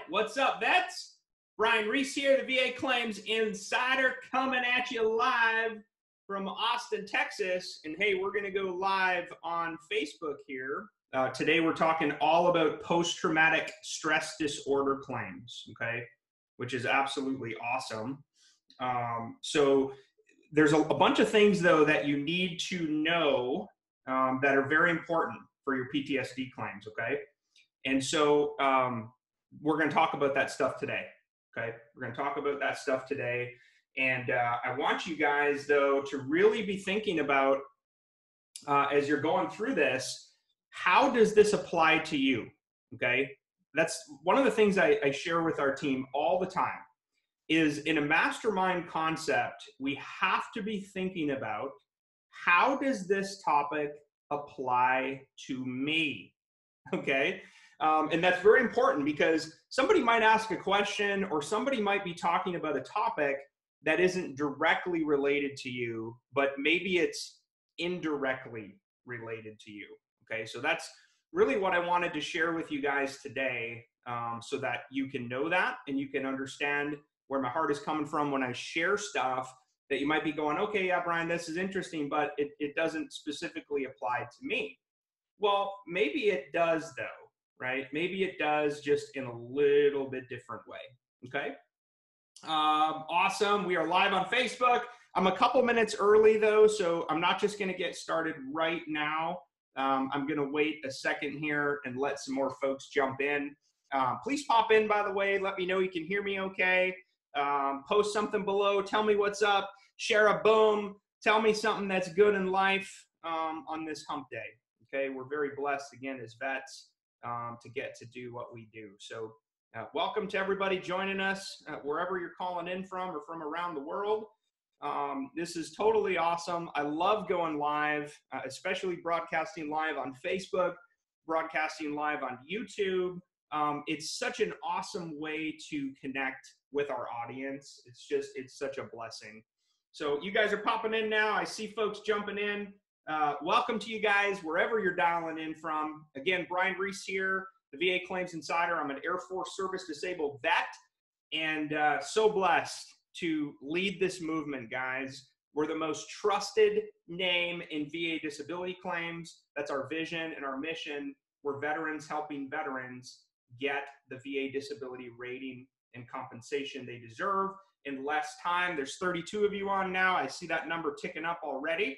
What's up, vets? Brian Reese here, the VA Claims Insider, coming at you live from Austin, Texas. And hey, we're going to go live on Facebook here. Today we're talking all about post-traumatic stress disorder claims, okay, which is absolutely awesome. So there's a bunch of things, though, that you need to know that are very important for your PTSD claims, okay? And so we're going to talk about that stuff today, okay? We're going to talk about that stuff today. And I want you guys, though, to really be thinking about, as you're going through this, how does this apply to you, okay? That's one of the things I share with our team all the time is in a mastermind concept, we have to be thinking about how does this topic apply to me, okay? And that's very important because somebody might ask a question or somebody might be talking about a topic that isn't directly related to you, but maybe it's indirectly related to you, okay? So that's really what I wanted to share with you guys today, so that you can know that and you can understand where my heart is coming from when I share stuff that you might be going, okay, yeah, Brian, this is interesting, but it doesn't specifically apply to me. Well, maybe it does, though, right? Maybe it does, just in a little bit different way, okay? Awesome. We are live on Facebook. I'm a couple minutes early, though, so I'm not just going to get started right now. I'm going to wait a second here and let some more folks jump in. Please pop in, by the way. Let me know you can hear me okay. Post something below. Tell me what's up. Share a boom. Tell me something that's good in life on this hump day. Okay, we're very blessed, again, as vets to get to do what we do. So welcome to everybody joining us wherever you're calling in from or from around the world. This is totally awesome. I love going live, especially broadcasting live on Facebook, broadcasting live on YouTube. It's such an awesome way to connect with our audience. It's such a blessing. So you guys are popping in now. I see folks jumping in. Welcome to you guys, wherever you're dialing in from. Again, Brian Reese here, the VA Claims Insider. I'm an Air Force Service Disabled vet, and so blessed to lead this movement, guys. We're the most trusted name in VA disability claims. That's our vision and our mission. We're veterans helping veterans get the VA disability rating and compensation they deserve in less time. There's 32 of you on now. I see that number ticking up already,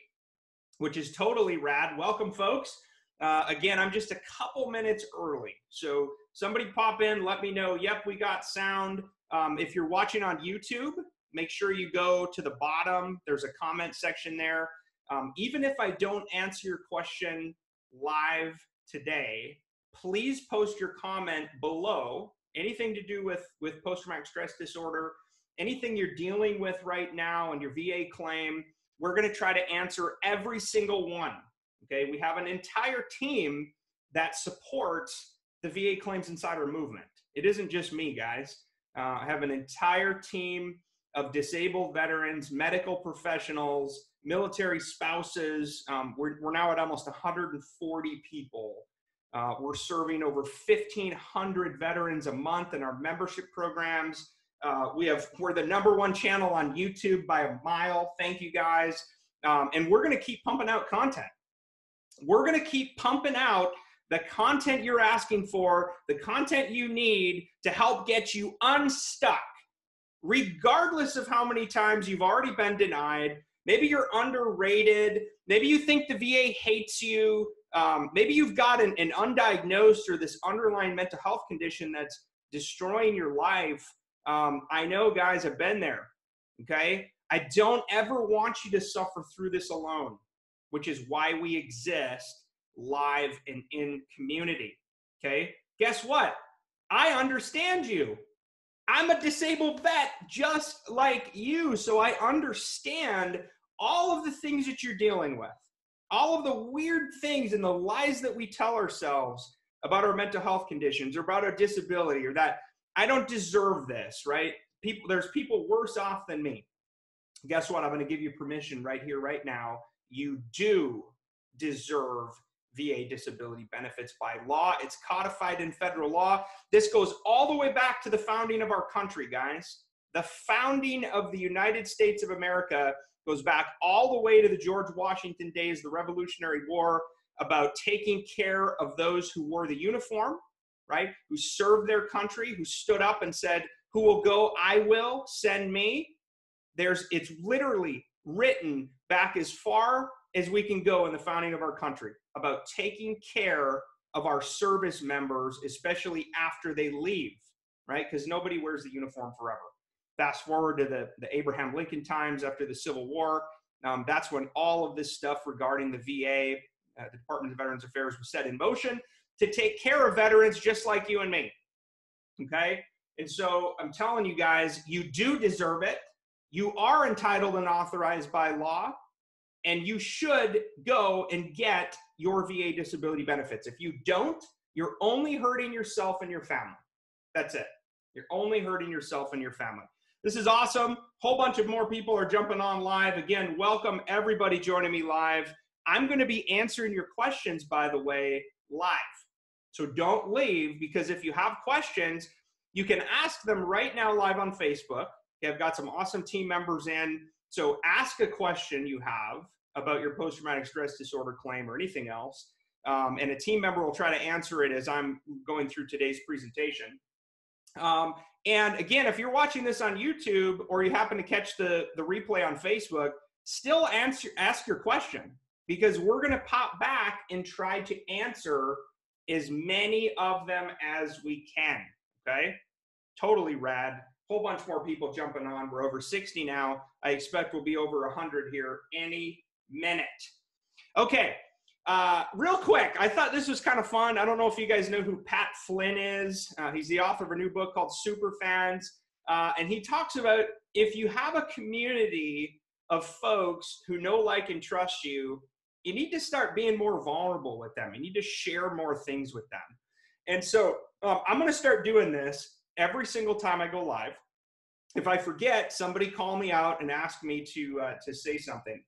which is totally rad. Welcome, folks. Again, I'm just a couple minutes early. So somebody pop in, let me know, yep, we got sound. If you're watching on YouTube, make sure you go to the bottom. There's a comment section there. Even if I don't answer your question live today, please post your comment below. Anything to do with post-traumatic stress disorder, anything you're dealing with right now in your VA claim, we're going to try to answer every single one, okay? We have an entire team that supports the VA Claims Insider movement. It isn't just me, guys. I have an entire team of disabled veterans, medical professionals, military spouses. We're now at almost 140 people. We're serving over 1,500 veterans a month in our membership programs. We're the #1 channel on YouTube by a mile. Thank you, guys. And we're going to keep pumping out content. We're going to keep pumping out the content you're asking for, the content you need to help get you unstuck, regardless of how many times you've already been denied. Maybe you're underrated. Maybe you think the VA hates you. Maybe you've got an undiagnosed or this underlying mental health condition that's destroying your life. I know, guys, I've been there, okay? I don't ever want you to suffer through this alone, which is why we exist live and in community, okay? Guess what? I understand you. I'm a disabled vet just like you, so I understand all of the things that you're dealing with, all of the weird things and the lies that we tell ourselves about our mental health conditions or about our disability or that I don't deserve this, right? There's people worse off than me. Guess what? I'm going to give you permission right here, right now. You do deserve VA disability benefits by law. It's codified in federal law. This goes all the way back to the founding of our country, guys. The founding of the United States of America goes back all the way to the George Washington days, the Revolutionary War, about taking care of those who wore the uniform, right? Who served their country, who stood up and said, "Who will go? I will. Send me." It's literally written back as far as we can go in the founding of our country about taking care of our service members, especially after they leave, right? Because nobody wears the uniform forever. Fast forward to the Abraham Lincoln times after the Civil War. That's when all of this stuff regarding the VA, the Department of Veterans Affairs, was set in motion to take care of veterans just like you and me, okay? And so I'm telling you guys, you do deserve it. You are entitled and authorized by law, and you should go and get your VA disability benefits. If you don't, you're only hurting yourself and your family. That's it. You're only hurting yourself and your family. This is awesome. Whole bunch of more people are jumping on live. Again, welcome everybody joining me live. I'm going to be answering your questions, by the way, live. So don't leave, because if you have questions, you can ask them right now live on Facebook. Okay, I've got some awesome team members in. So ask a question you have about your post-traumatic stress disorder claim or anything else, and a team member will try to answer it as I'm going through today's presentation. And again, if you're watching this on YouTube or you happen to catch the replay on Facebook, still ask your question, because we're going to pop back and try to answer as many of them as we can, okay? Totally rad. Whole bunch more people jumping on. We're over 60 now. I expect we'll be over 100 here any minute. Okay, real quick, I thought this was kind of fun. I don't know if you guys know who Pat Flynn is. He's the author of a new book called Superfans, and he talks about if you have a community of folks who know, like, and trust you, you need to start being more vulnerable with them. You need to share more things with them. And so I'm going to start doing this every single time I go live. If I forget, somebody call me out and ask me to say something.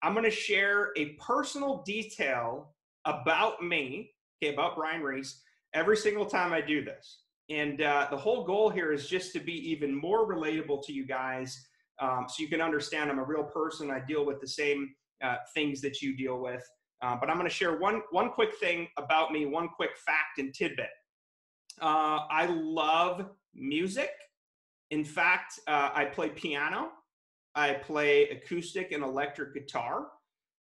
I'm going to share a personal detail about me, okay, about Brian Reese, every single time I do this. And the whole goal here is just to be even more relatable to you guys, so you can understand I'm a real person. I deal with the same things that you deal with. But I'm going to share one quick thing about me, one quick fact and tidbit. I love music. In fact, I play piano. I play acoustic and electric guitar,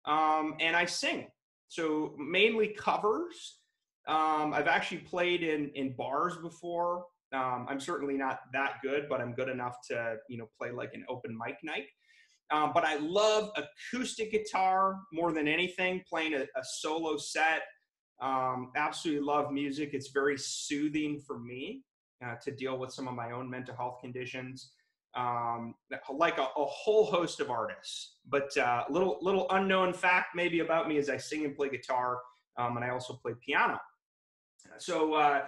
and I sing. So mainly covers. I've actually played in bars before. I'm certainly not that good, but I'm good enough to, play like an open mic night. But I love acoustic guitar more than anything, playing a solo set. Absolutely love music. It's very soothing for me to deal with some of my own mental health conditions. Like a whole host of artists. But little unknown fact maybe about me is I sing and play guitar, and I also play piano. So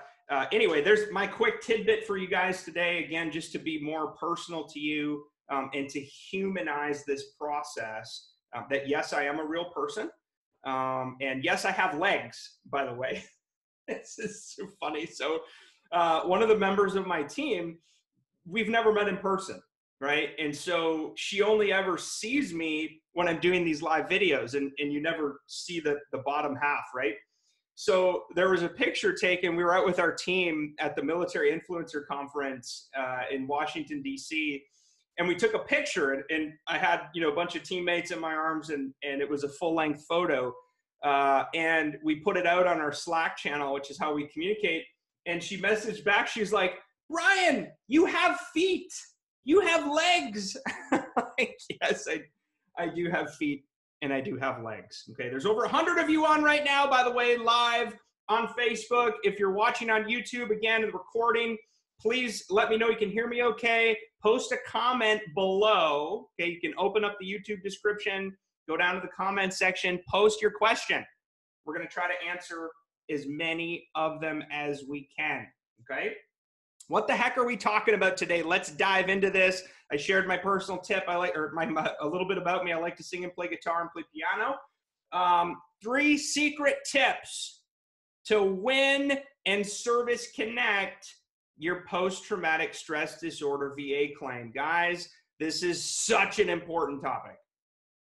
anyway, there's my quick tidbit for you guys today. Again, just to be more personal to you, and to humanize this process, that yes, I am a real person. And yes, I have legs, by the way. This is so funny. So one of the members of my team, we've never met in person, right? And so she only ever sees me when I'm doing these live videos, and you never see the bottom half, right? So there was a picture taken. We were out with our team at the Military Influencer Conference in Washington, D.C., and we took a picture, and I had, a bunch of teammates in my arms, and it was a full-length photo. And we put it out on our Slack channel, which is how we communicate. And she messaged back. She's like, "Brian, you have feet. You have legs." Like, yes, I do have feet, and I do have legs. Okay, there's over 100 of you on right now, by the way, live on Facebook. If you're watching on YouTube, again, the recording, please let me know you can hear me okay. Post a comment below. Okay, you can open up the YouTube description, go down to the comment section, post your question. We're going to try to answer as many of them as we can, okay? What the heck are we talking about today? Let's dive into this. I shared my personal tip. A little bit about me. I like to sing and play guitar and play piano. 3 secret tips to win and service connect your post-traumatic stress disorder VA claim. Guys, this is such an important topic.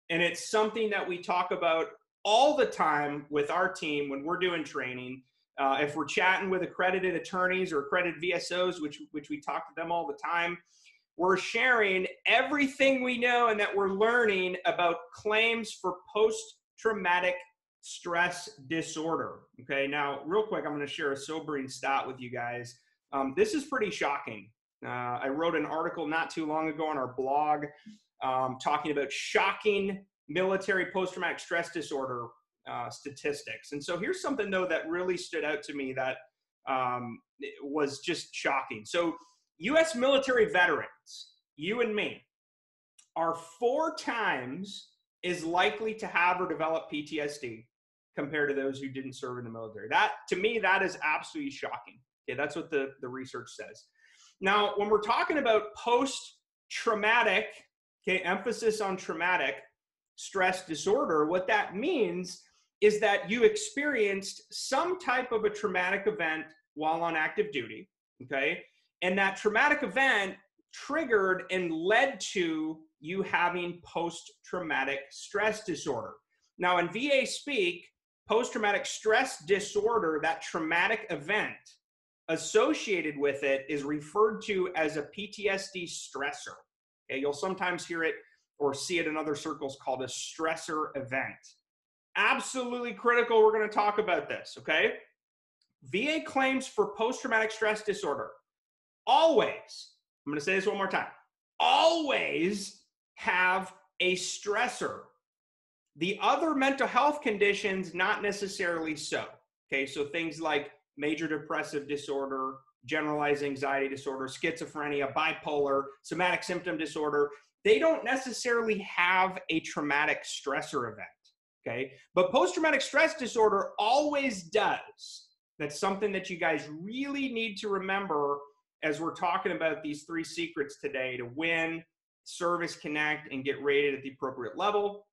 And it's something that we talk about all the time with our team when we're doing training. If we're chatting with accredited attorneys or accredited VSOs, which we talk to them all the time, we're sharing everything we know and that we're learning about claims for post-traumatic stress disorder. Okay, now real quick, I'm going to share a sobering stat with you guys. This is pretty shocking. I wrote an article not too long ago on our blog talking about shocking military post-traumatic stress disorder statistics. And so here's something though that really stood out to me that was just shocking. So U.S. military veterans, you and me, are 4 times as likely to have or develop PTSD compared to those who didn't serve in the military. That, to me, that is absolutely shocking. Okay, that's what the research says. Now, when we're talking about post-traumatic, okay, emphasis on traumatic stress disorder, what that means is that you experienced some type of a traumatic event while on active duty, okay? And that traumatic event triggered and led to you having post-traumatic stress disorder. Now, in VA speak, post-traumatic stress disorder, that traumatic event associated with it is referred to as a PTSD stressor. Okay, you'll sometimes hear it or see it in other circles called a stressor event. Absolutely critical. We're going to talk about this, okay? VA claims for post-traumatic stress disorder always, I'm going to say this one more time, always have a stressor. The other mental health conditions, not necessarily so. Okay, so things like major depressive disorder, generalized anxiety disorder, schizophrenia, bipolar, somatic symptom disorder, they don't necessarily have a traumatic stressor event. Okay, but post-traumatic stress disorder always does. That's something that you guys really need to remember as we're talking about these 3 secrets today to win, service connect, and get rated at the appropriate level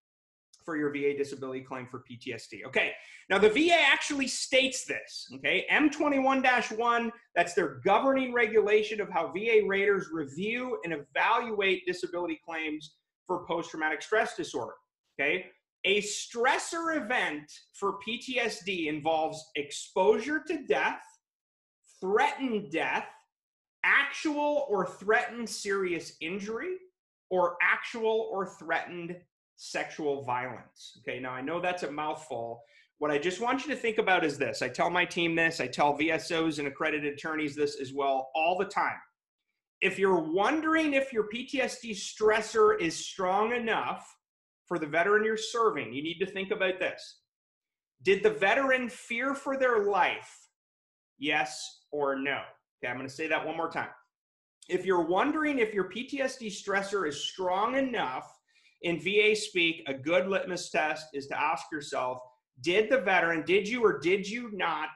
for your VA disability claim for PTSD. Okay, now the VA actually states this, okay? M21-1, that's their governing regulation of how VA raters review and evaluate disability claims for post-traumatic stress disorder, okay? A stressor event for PTSD involves exposure to death, threatened death, actual or threatened serious injury, or actual or threatened sexual violence. Okay, now I know that's a mouthful. What I just want you to think about is this. I tell my team this, I tell VSOs and accredited attorneys this as well all the time. If you're wondering if your PTSD stressor is strong enough for the veteran you're serving, you need to think about this. Did the veteran fear for their life? Yes or no? Okay, I'm going to say that one more time. If you're wondering if your PTSD stressor is strong enough, in VA speak, a good litmus test is to ask yourself, did the veteran, did you or did you not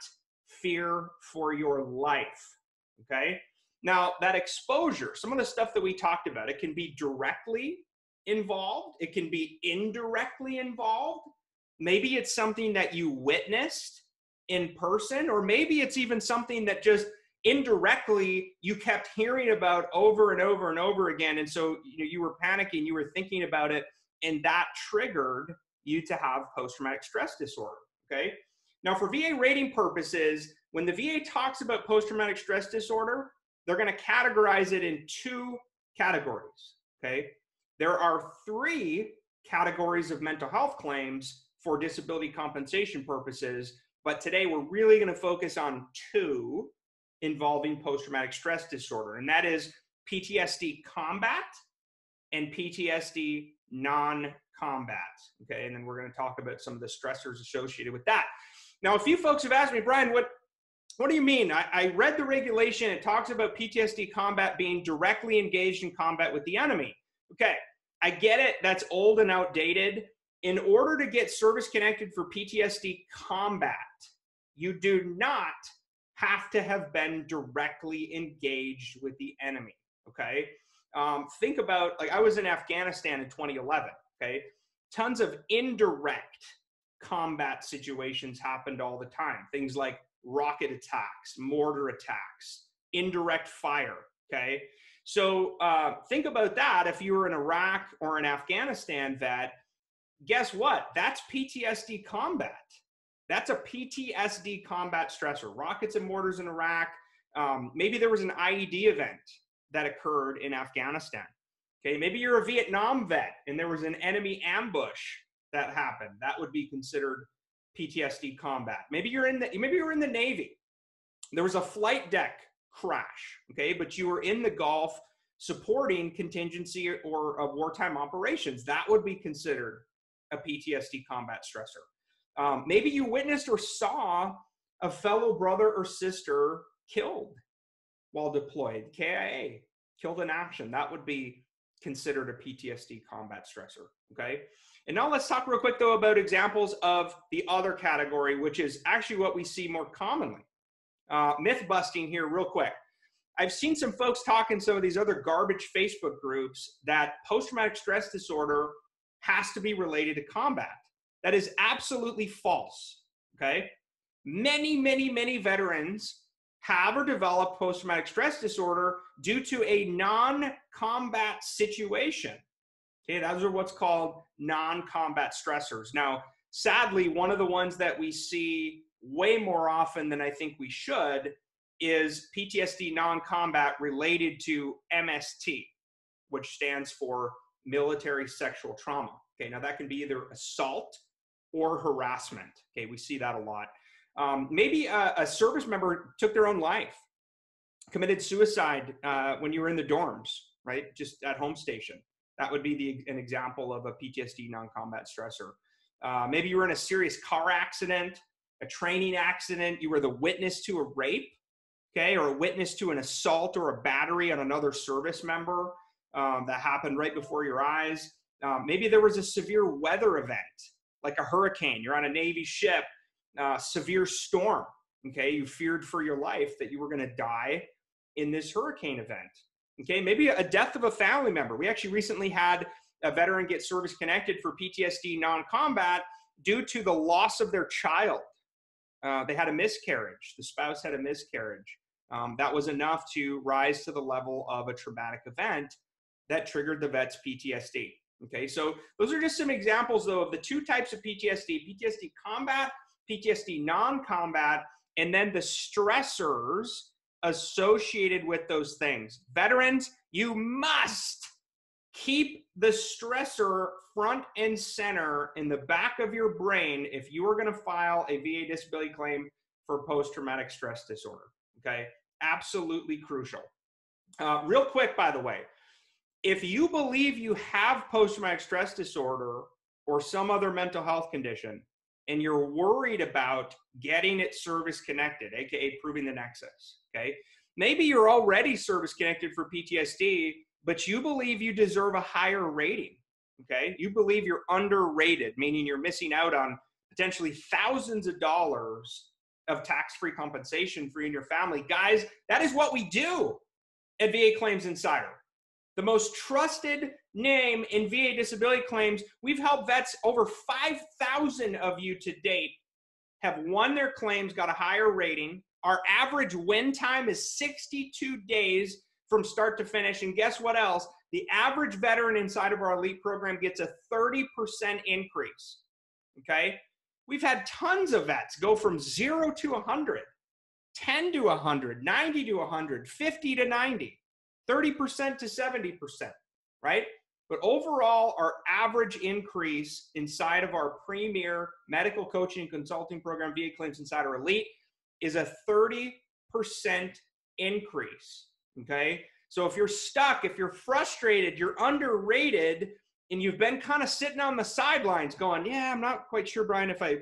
fear for your life? Okay? Now, that exposure, some of the stuff that we talked about, it can be directly involved. It can be indirectly involved. Maybe it's something that you witnessed in person, or maybe it's even something that just indirectly you kept hearing about over and over and over again. And so you were panicking, you were thinking about it, and that triggered you to have post-traumatic stress disorder, okay? Now for VA rating purposes, when the VA talks about post-traumatic stress disorder, they're gonna categorize it in 2 categories, okay? There are 3 categories of mental health claims for disability compensation purposes, but today we're really gonna focus on 2 involving post-traumatic stress disorder, and that is PTSD combat and PTSD non-combat, okay? And then we're gonna talk about some of the stressors associated with that. Now, a few folks have asked me, Brian, what do you mean? I read the regulation, it talks about PTSD combat being directly engaged in combat with the enemy. Okay, I get it, that's old and outdated. In order to get service connected for PTSD combat, you do not have to have been directly engaged with the enemy, okay? Think about, like I was in Afghanistan in 2011, okay? Tons of indirect combat situations happened all the time. Things like rocket attacks, mortar attacks, indirect fire, okay? So think about that. If you were in Iraq or an Afghanistan vet, guess what? That's PTSD combat. That's a PTSD combat stressor. Rockets and mortars in Iraq. Maybe there was an IED event that occurred in Afghanistan. Okay, maybe you're a Vietnam vet and there was an enemy ambush that happened. That would be considered PTSD combat. Maybe you're in the Navy. There was a flight deck crash, okay, but you were in the Gulf supporting contingency or wartime operations. That would be considered a PTSD combat stressor. Maybe you witnessed or saw a fellow brother or sister killed while deployed, KIA, killed in action. That would be considered a PTSD combat stressor, okay? And now let's talk real quick though about examples of the other category, which is actually what we see more commonly. Myth busting here real quick. I've seen some folks talk in some of these other garbage Facebook groups that post-traumatic stress disorder has to be related to combat. That is absolutely false, okay? Many veterans have or develop post-traumatic stress disorder due to a non-combat situation. Okay, those are what's called non-combat stressors. Now, sadly, one of the ones that we see way more often than I think we should is PTSD non-combat related to MST, which stands for military sexual trauma. Okay, now that can be either assault or harassment. Okay, we see that a lot. Maybe a service member took their own life, committed suicide when you were in the dorms, right? Just at home station. That would be an example of a PTSD non-combat stressor. Maybe you were in a serious car accident, a training accident. You were the witness to a rape, okay, or a witness to an assault or a battery on another service member that happened right before your eyes. Maybe there was a severe weather event, like a hurricane. You're on a Navy ship, severe storm, okay? You feared for your life that you were going to die in this hurricane event, okay? Maybe a death of a family member. We actually recently had a veteran get service connected for PTSD non-combat due to the loss of their child. They had a miscarriage. The spouse had a miscarriage. That was enough to rise to the level of a traumatic event that triggered the vet's PTSD. Okay, so those are just some examples, though, of the two types of PTSD: PTSD combat, PTSD non-combat, and then the stressors associated with those things. Veterans, you must keep the stressor front and center in the back of your brain if you are going to file a VA disability claim for post-traumatic stress disorder, okay? Absolutely crucial. Real quick, by the way, if you believe you have post-traumatic stress disorder or some other mental health condition, and you're worried about getting it service connected, aka proving the nexus, okay? Maybe you're already service connected for PTSD, but you believe you deserve a higher rating, okay? You believe you're underrated, meaning you're missing out on potentially thousands of dollars of tax-free compensation for you and your family. Guys, that is what we do at VA Claims Insider. The most trusted name in VA disability claims. We've helped vets, over 5,000 of you to date, have won their claims, got a higher rating. Our average win time is 62 days from start to finish. And guess what else? The average veteran inside of our elite program gets a 30% increase, okay? We've had tons of vets go from 0 to 100, 10 to 100, 90 to 100, 50 to 90. 30% to 70%, right? But overall, our average increase inside of our premier medical coaching and consulting program, VA Claims Insider Elite, is a 30% increase, okay? So if you're stuck, if you're frustrated, you're underrated, and you've been kind of sitting on the sidelines going, yeah, I'm not quite sure, Brian, if I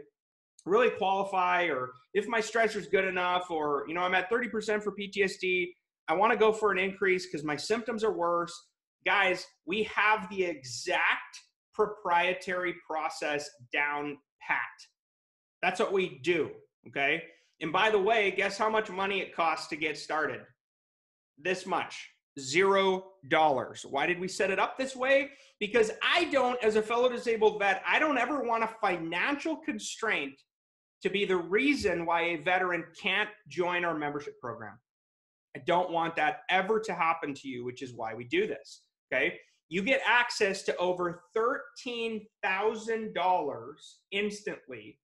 really qualify, or if my stressor is good enough, or, you know, I'm at 30% for PTSD, I want to go for an increase because my symptoms are worse. Guys, we have the exact proprietary process down pat. That's what we do, okay? And by the way, guess how much money it costs to get started? This much. $0. Why did we set it up this way? Because I don't, as a fellow disabled vet, I don't ever want a financial constraint to be the reason why a veteran can't join our membership program. I don't want that ever to happen to you, which is why we do this, okay? You get access to over $13,000 instantly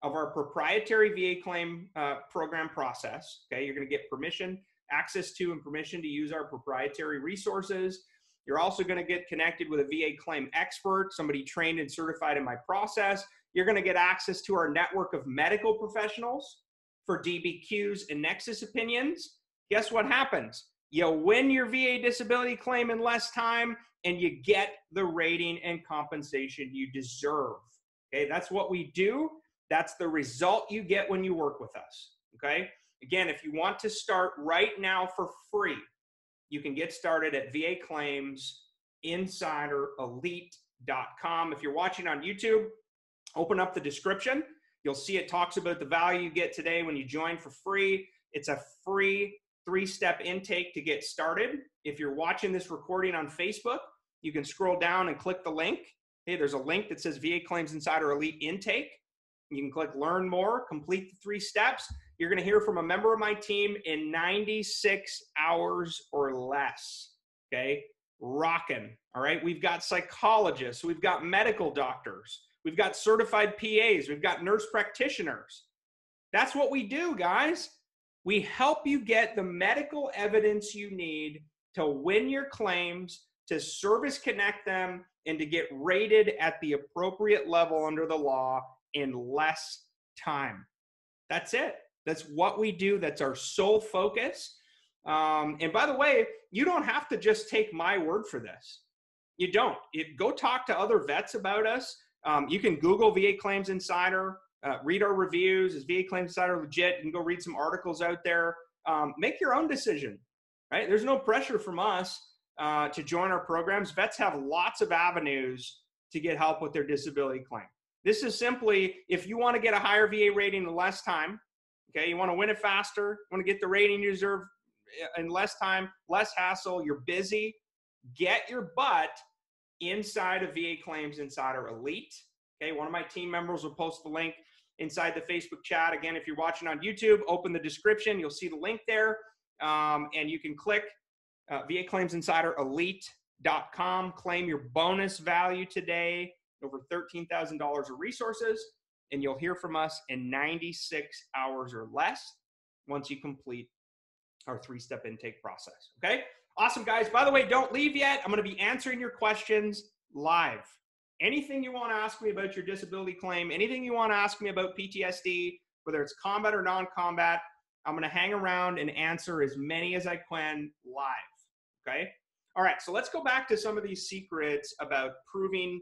of our proprietary VA claim program process, okay? You're gonna get permission, access to and permission to use our proprietary resources. You're also gonna get connected with a VA claim expert, somebody trained and certified in my process. You're gonna get access to our network of medical professionals for DBQs and nexus opinions. Guess what happens? You win your VA disability claim in less time and you get the rating and compensation you deserve. Okay, that's what we do. That's the result you get when you work with us. Okay, again, if you want to start right now for free, you can get started at VAClaimsInsiderElite.com. If you're watching on YouTube, open up the description. You'll see it talks about the value you get today when you join for free. It's a free 3-step intake to get started. If you're watching this recording on Facebook, you can scroll down and click the link. Hey, there's a link that says VA Claims Insider Elite Intake. You can click Learn More, complete the 3 steps. You're going to hear from a member of my team in 96 hours or less. Okay, rocking. All right, we've got psychologists, we've got medical doctors, we've got certified PAs, we've got nurse practitioners. That's what we do, guys. We help you get the medical evidence you need to win your claims, to service connect them, and to get rated at the appropriate level under the law in less time. That's it. That's what we do. That's our sole focus. And by the way, you don't have to just take my word for this. You don't. Go talk to other vets about us. You can Google VA Claims Insider. Read our reviews. Is VA Claims Insider legit? You can go read some articles out there. Make your own decision, right? There's no pressure from us to join our programs. Vets have lots of avenues to get help with their disability claim. This is simply, if you want to get a higher VA rating in less time, okay, you want to win it faster, you want to get the rating you deserve in less time, less hassle, you're busy, get your butt inside of VA Claims Insider Elite. Okay, one of my team members will post the link inside the Facebook chat. Again, if you're watching on YouTube, open the description. You'll see the link there, and you can click VA Claims Insider Elite.com. Claim your bonus value today, over $13,000 of resources, and you'll hear from us in 96 hours or less once you complete our 3-step intake process. Okay, awesome, guys. By the way, don't leave yet. I'm going to be answering your questions live. Anything you want to ask me about your disability claim, anything you want to ask me about PTSD, whether it's combat or non-combat, I'm going to hang around and answer as many as I can live, okay? All right, so let's go back to some of these secrets about proving,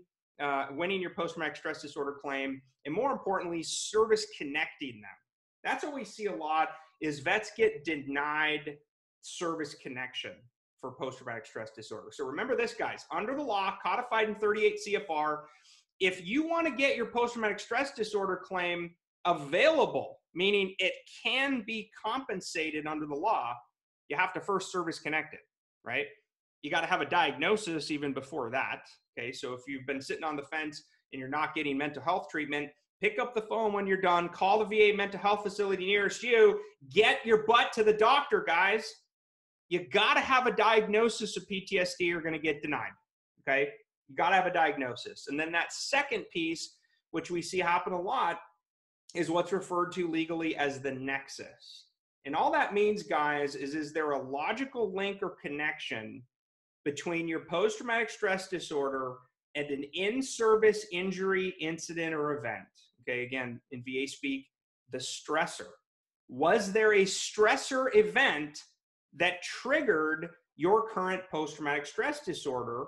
winning your post-traumatic stress disorder claim, and more importantly, service connecting them. That's what we see a lot, is vets get denied service connection for post-traumatic stress disorder. So remember this, guys, under the law, codified in 38 CFR, if you want to get your post-traumatic stress disorder claim available, meaning it can be compensated under the law, you have to first service connect it, right? You got to have a diagnosis even before that, okay? So if you've been sitting on the fence and you're not getting mental health treatment, pick up the phone when you're done, call the VA mental health facility nearest you, get your butt to the doctor, guys. You got to have a diagnosis of PTSD or you're going to get denied, okay? You got to have a diagnosis. And then that second piece, which we see happen a lot, is what's referred to legally as the nexus. And all that means, guys, is there a logical link or connection between your post-traumatic stress disorder and an in-service injury, incident, or event? Okay, again, in VA speak, the stressor. Was there a stressor event that triggered your current post-traumatic stress disorder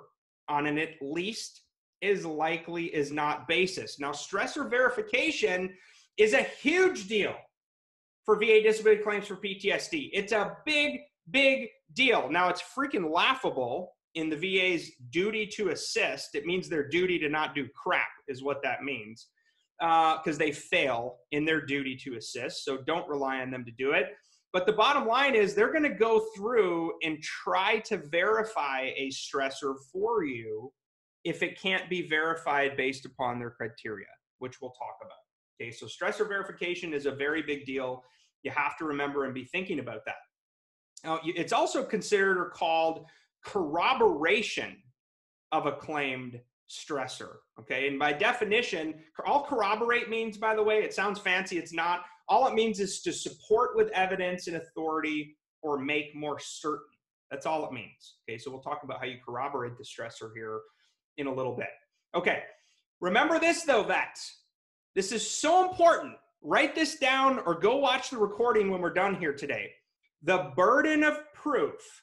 on an at least as likely as not basis? Now, stressor verification is a huge deal for VA disability claims for PTSD. It's a big, big deal. Now, it's freaking laughable in the VA's duty to assist. It means their duty to not do crap is what that means, because they fail in their duty to assist. So don't rely on them to do it. But the bottom line is they're going to go through and try to verify a stressor for you if it can't be verified based upon their criteria, which we'll talk about. Okay, so stressor verification is a very big deal. You have to remember and be thinking about that. Now, it's also considered or called corroboration of a claimed stressor. Okay, and by definition, all corroborate means, by the way, it sounds fancy, it's not. All it means is to support with evidence and authority or make more certain. That's all it means. Okay, so we'll talk about how you corroborate the stressor here in a little bit. Okay, remember this though, vets. This is so important. Write this down or go watch the recording when we're done here today. The burden of proof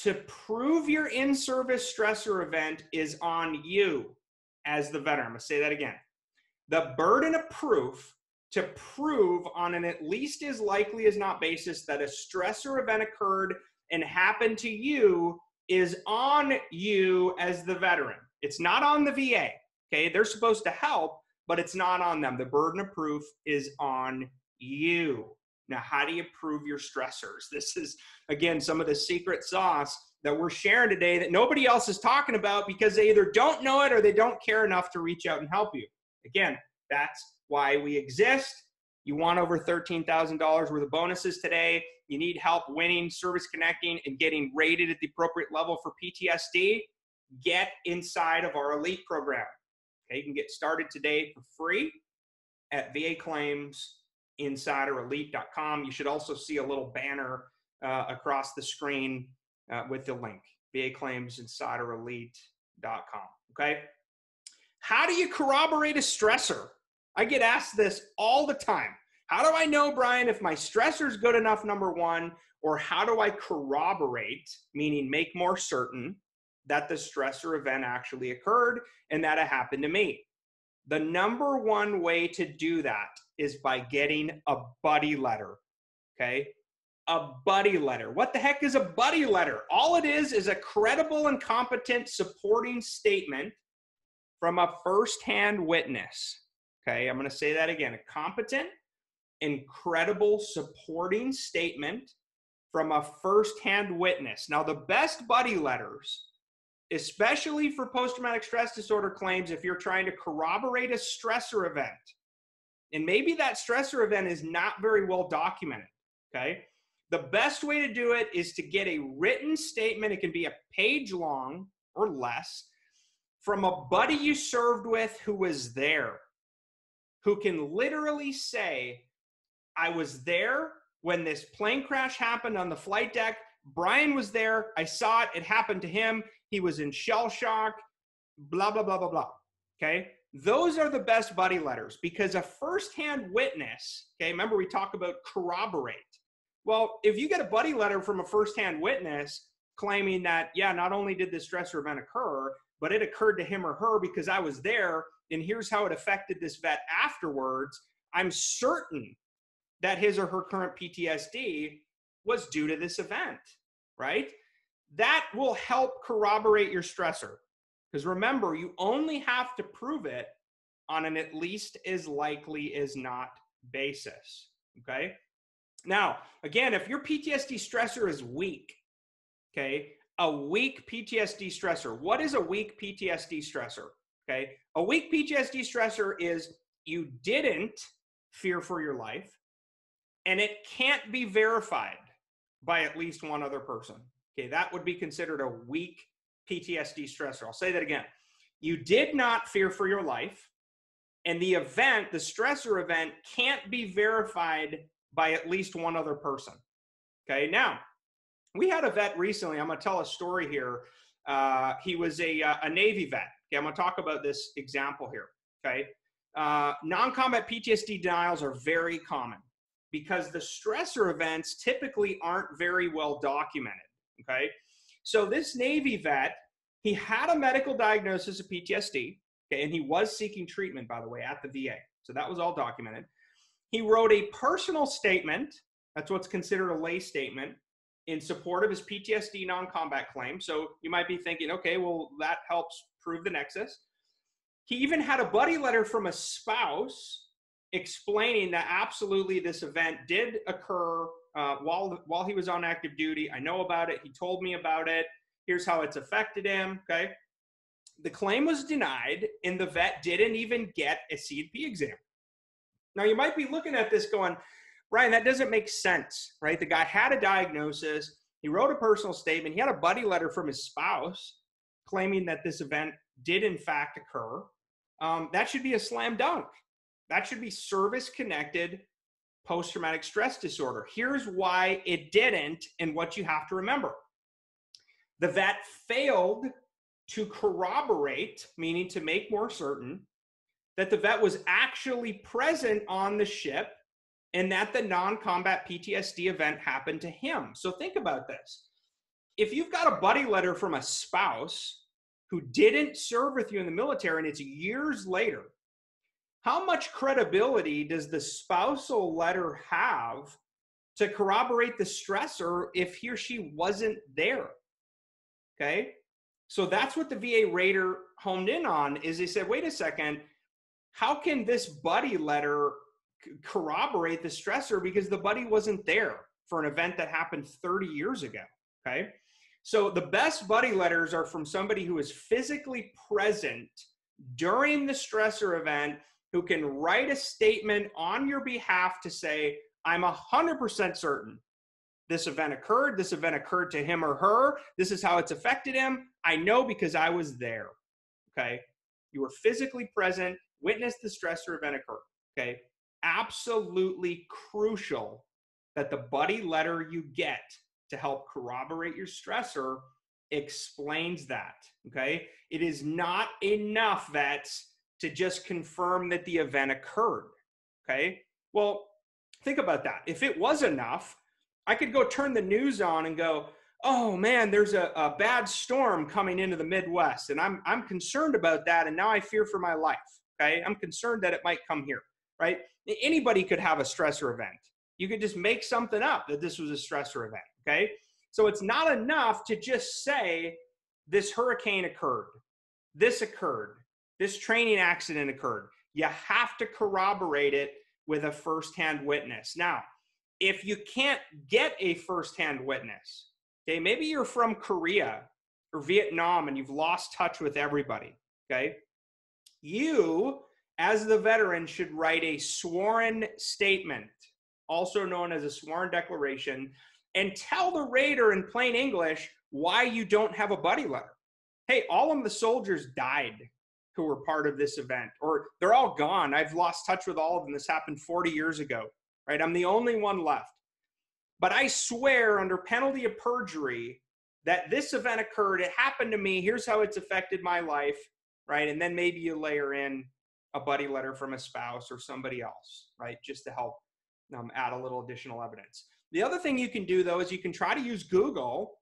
to prove your in-service stressor event is on you as the veteran. I'm going to say that again. The burden of proof to prove on an at least as likely as not basis that a stressor event occurred and happened to you is on you as the veteran. It's not on the VA. Okay, they're supposed to help, but it's not on them. The burden of proof is on you. Now, how do you prove your stressors? This is, again, some of the secret sauce that we're sharing today that nobody else is talking about because they either don't know it or they don't care enough to reach out and help you. Again, that's why we exist. You want over $13,000 worth of bonuses today. You need help winning, service connecting, and getting rated at the appropriate level for PTSD. Get inside of our elite program. Okay, you can get started today for free at VA Claims InsiderElite.com. You should also see a little banner across the screen with the link, VA Claims InsiderElite.com. Okay. How do you corroborate a stressor? I get asked this all the time. How do I know, Brian, if my stressor is good enough, number one, or how do I corroborate, meaning make more certain that the stressor event actually occurred and that it happened to me? The number one way to do that is by getting a buddy letter, okay? A buddy letter. What the heck is a buddy letter? All it is a credible and competent supporting statement from a firsthand witness, okay? I'm going to say that again. A competent and credible supporting statement from a firsthand witness. Now, the best buddy letters, especially for post-traumatic stress disorder claims, if you're trying to corroborate a stressor event, and maybe that stressor event is not very well documented, okay? The best way to do it is to get a written statement. It can be a page long or less from a buddy you served with who was there, who can literally say, I was there when this plane crash happened on the flight deck. Brian was there. I saw it. It happened to him. He was in shell shock, blah, blah, blah, blah, blah. Okay? Those are the best buddy letters because a firsthand witness, okay, remember we talk about corroborate. Well, if you get a buddy letter from a firsthand witness claiming that, yeah, not only did this stressor event occur, but it occurred to him or her because I was there, and here's how it affected this vet afterwards, I'm certain that his or her current PTSD was due to this event, right? That will help corroborate your stressor. Because remember, you only have to prove it on an at least as likely as not basis, okay? Now, again, if your PTSD stressor is weak, okay, a weak PTSD stressor. What is a weak PTSD stressor? Okay, a weak PTSD stressor is you didn't fear for your life, and it can't be verified by at least one other person. Okay, that would be considered a weak PTSD stressor. I'll say that again. You did not fear for your life, and the event, the stressor event, can't be verified by at least one other person. Okay, now, we had a vet recently. I'm going to tell a story here. He was a Navy vet. Okay, I'm going to talk about this example here. Okay, non-combat PTSD denials are very common because the stressor events typically aren't very well documented. Okay, so this Navy vet, he had a medical diagnosis of PTSD. Okay, and he was seeking treatment, by the way, at the VA. So that was all documented. He wrote a personal statement. That's what's considered a lay statement in support of his PTSD non-combat claim. So you might be thinking, okay, well, that helps prove the nexus. He even had a buddy letter from a spouse explaining that absolutely this event did occur while he was on active duty. I know about it. He told me about it. Here's how it's affected him. Okay. The claim was denied, and the vet didn't even get a C&P exam. Now, you might be looking at this going, Ryan, that doesn't make sense, right? The guy had a diagnosis. He wrote a personal statement. He had a buddy letter from his spouse claiming that this event did, in fact, occur. That should be a slam dunk. That should be service-connected post-traumatic stress disorder. Here's why it didn't, and what you have to remember. The vet failed to corroborate, meaning to make more certain, that the vet was actually present on the ship and that the non-combat PTSD event happened to him. So think about this. If you've got a buddy letter from a spouse who didn't serve with you in the military and it's years later, how much credibility does the spousal letter have to corroborate the stressor if he or she wasn't there? Okay. So that's what the VA rater honed in on, is they said, wait a second, how can this buddy letter corroborate the stressor because the buddy wasn't there for an event that happened 30 years ago? Okay. So the best buddy letters are from somebody who is physically present during the stressor event, who can write a statement on your behalf to say, I'm 100% certain this event occurred. This event occurred to him or her. This is how it's affected him. I know because I was there. Okay. You were physically present, witnessed the stressor event occur. Okay. Absolutely crucial that the buddy letter you get to help corroborate your stressor explains that. Okay. It is not enough, vets, to just confirm that the event occurred. Okay. Well, think about that. If it was enough, I could go turn the news on and go, oh man, there's a bad storm coming into the Midwest, and I'm concerned about that, and now I fear for my life. Okay, I'm concerned that it might come here. Right? Anybody could have a stressor event. You could just make something up that this was a stressor event. Okay, so it's not enough to just say this hurricane occurred, this occurred, this training accident occurred. You have to corroborate it with a firsthand witness. Now, if you can't get a firsthand witness, okay, maybe you're from Korea or Vietnam and you've lost touch with everybody, okay? You, as the veteran, should write a sworn statement, also known as a sworn declaration, and tell the rater in plain English why you don't have a buddy letter. Hey, all of the soldiers died who were part of this event, or they're all gone. I've lost touch with all of them. This happened 40 years ago. Right? I'm the only one left. But I swear under penalty of perjury that this event occurred. It happened to me. Here's how it's affected my life. Right? And then maybe you layer in a buddy letter from a spouse or somebody else, right? Just to help add a little additional evidence. The other thing you can do, though, is you can try to use Google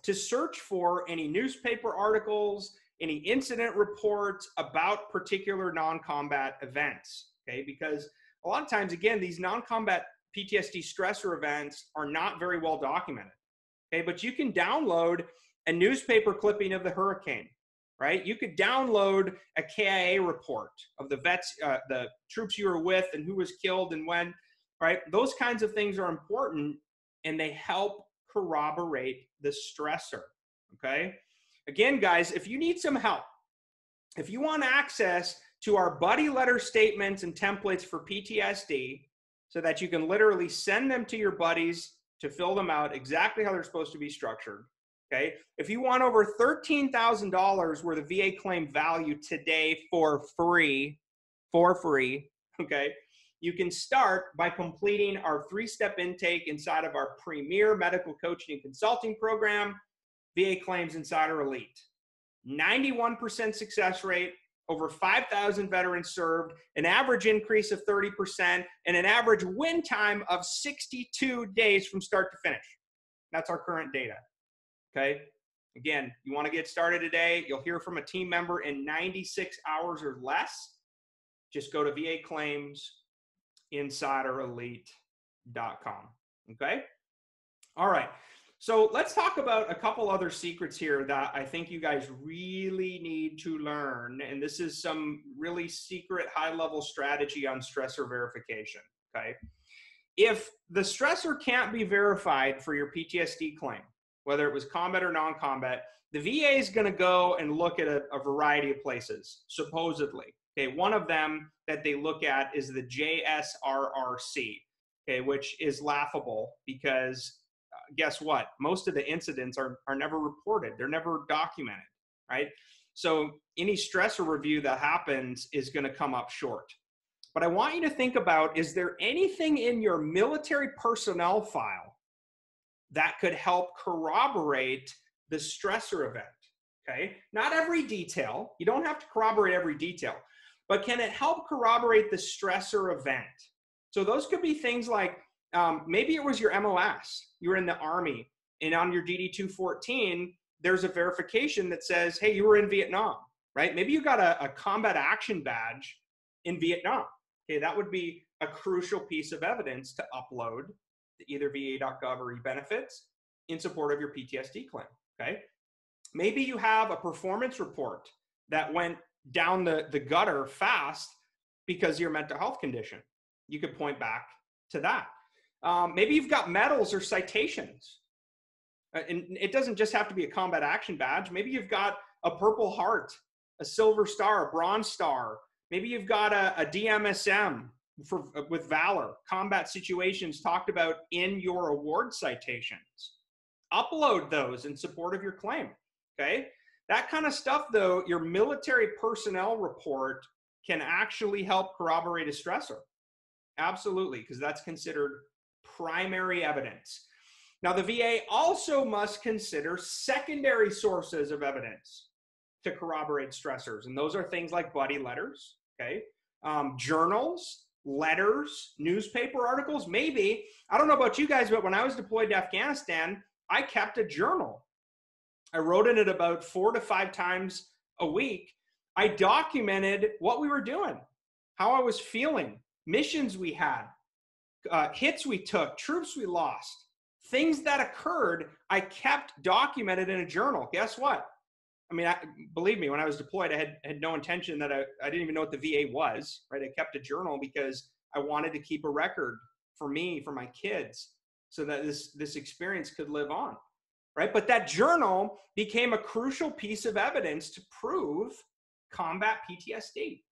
to search for any newspaper articles, any incident reports about particular non-combat events, okay? Because a lot of times, again, these non-combat PTSD stressor events are not very well documented, okay? But you can download a newspaper clipping of the hurricane, right? You could download a KIA report of the vets, the troops you were with and who was killed and when, right? Those kinds of things are important, and they help corroborate the stressor, okay? Again, guys, if you need some help, if you want access to our buddy letter statements and templates for PTSD so that you can literally send them to your buddies to fill them out exactly how they're supposed to be structured, okay? If you want over $13,000 worth of VA claim value today for free, okay, you can start by completing our 3-step intake inside of our premier medical coaching and consulting program, VA Claims Insider Elite. 91% success rate, over 5,000 veterans served, an average increase of 30%, and an average win time of 62 days from start to finish. That's our current data, okay? Again, you want to get started today, you'll hear from a team member in 96 hours or less. Just go to VAClaimsInsiderElite.com, okay? All right. So let's talk about a couple other secrets here that I think you guys really need to learn. And this is some really secret high-level strategy on stressor verification, okay? If the stressor can't be verified for your PTSD claim, whether it was combat or non-combat, the VA is going to go and look at a variety of places, supposedly. Okay, one of them that they look at is the JSRRC, okay, which is laughable because guess what? Most of the incidents are never reported. They're never documented, right? So any stressor review that happens is going to come up short. But I want you to think about, is there anything in your military personnel file that could help corroborate the stressor event? Okay, not every detail. You don't have to corroborate every detail, but can it help corroborate the stressor event? So those could be things like maybe it was your MOS. You were in the Army, and on your DD-214, there's a verification that says, hey, you were in Vietnam, right? Maybe you got a combat action badge in Vietnam. Okay, that would be a crucial piece of evidence to upload to either va.gov or eBenefits in support of your PTSD claim, okay? Maybe you have a performance report that went down the gutter fast because of your mental health condition. You could point back to that. Maybe you've got medals or citations. And it doesn't just have to be a combat action badge. Maybe you've got a Purple Heart, a Silver Star, a Bronze Star. Maybe you've got a DMSM with Valor, combat situations talked about in your award citations. Upload those in support of your claim, okay? That kind of stuff, though, your military personnel report can actually help corroborate a stressor. Absolutely, because that's considered primary evidence. Now, the VA also must consider secondary sources of evidence to corroborate stressors, and those are things like buddy letters, okay? Journals, letters, newspaper articles, maybe. I don't know about you guys, but when I was deployed to Afghanistan, I kept a journal. I wrote in it about 4 to 5 times a week. I documented what we were doing, how I was feeling, missions we had, hits we took, troops we lost, things that occurred. I kept documented in a journal. Guess what? I mean, believe me, when I was deployed, I had no intention that I didn't even know what the VA was, right? I kept a journal because I wanted to keep a record for me, for my kids, so that this experience could live on, right? But that journal became a crucial piece of evidence to prove combat PTSD,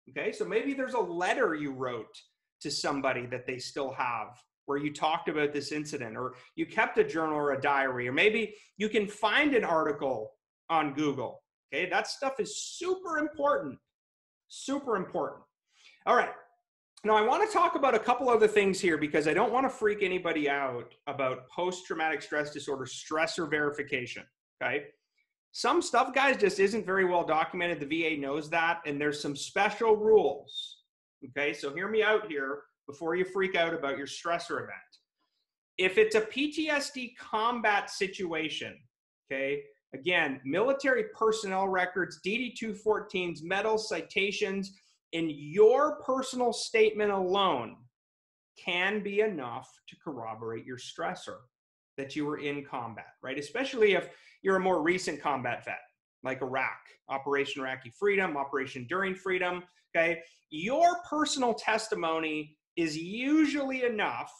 okay? So maybe there's a letter you wrote to somebody that they still have where you talked about this incident, or you kept a journal or a diary, or maybe you can find an article on Google, okay? That stuff is super important, super important. All right, now I want to talk about a couple other things here because I don't want to freak anybody out about post-traumatic stress disorder stressor verification, okay? Some stuff, guys, just isn't very well documented. The VA knows that, and there's some special rules, okay? So hear me out here before you freak out about your stressor event. If it's a PTSD combat situation, okay, again, military personnel records, DD-214s, medals, citations, in your personal statement alone can be enough to corroborate your stressor that you were in combat, right? Especially if you're a more recent combat vet, like Iraq, Operation Iraqi Freedom, Operation Enduring Freedom, okay? Your personal testimony is usually enough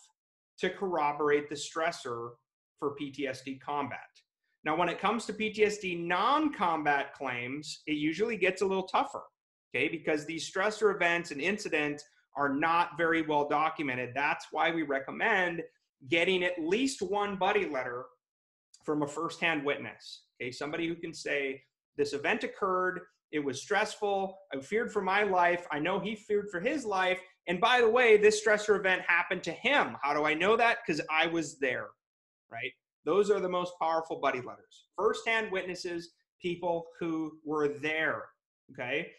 to corroborate the stressor for PTSD combat. Now, when it comes to PTSD non-combat claims, it usually gets a little tougher, okay? Because these stressor events and incidents are not very well documented. That's why we recommend getting at least one buddy letter from a firsthand witness, okay? Somebody who can say, this event occurred, it was stressful, I feared for my life, I know he feared for his life, and by the way, this stressor event happened to him. How do I know that? Because I was there, right? Those are the most powerful buddy letters. Firsthand witnesses, people who were there, okay?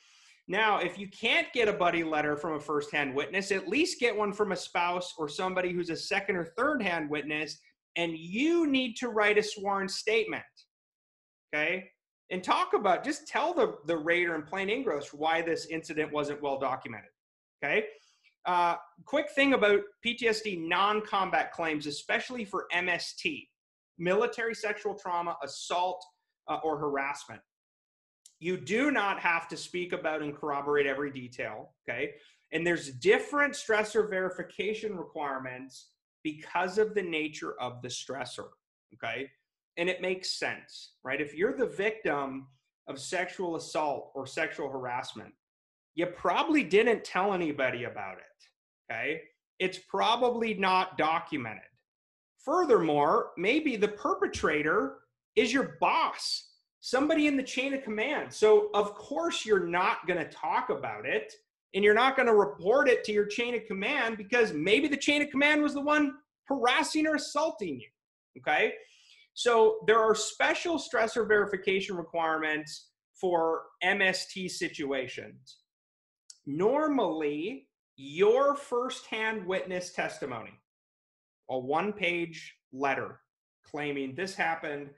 Now, if you can't get a buddy letter from a firsthand witness, at least get one from a spouse or somebody who's a second or third-hand witness, and you need to write a sworn statement, okay? And talk about, just tell the raider in plain English why this incident wasn't well documented, okay? Quick thing about PTSD non-combat claims, especially for MST, military sexual trauma, assault, or harassment. You do not have to speak about and corroborate every detail, okay? And there's different stressor verification requirements because of the nature of the stressor, okay? And it makes sense, right? If you're the victim of sexual assault or sexual harassment, you probably didn't tell anybody about it, okay? It's probably not documented. Furthermore, maybe the perpetrator is your boss, somebody in the chain of command. So, of course, you're not going to talk about it and you're not going to report it to your chain of command because maybe the chain of command was the one harassing or assaulting you. Okay. So, there are special stressor verification requirements for MST situations. Normally, your firsthand witness testimony, a one-page letter claiming this happened,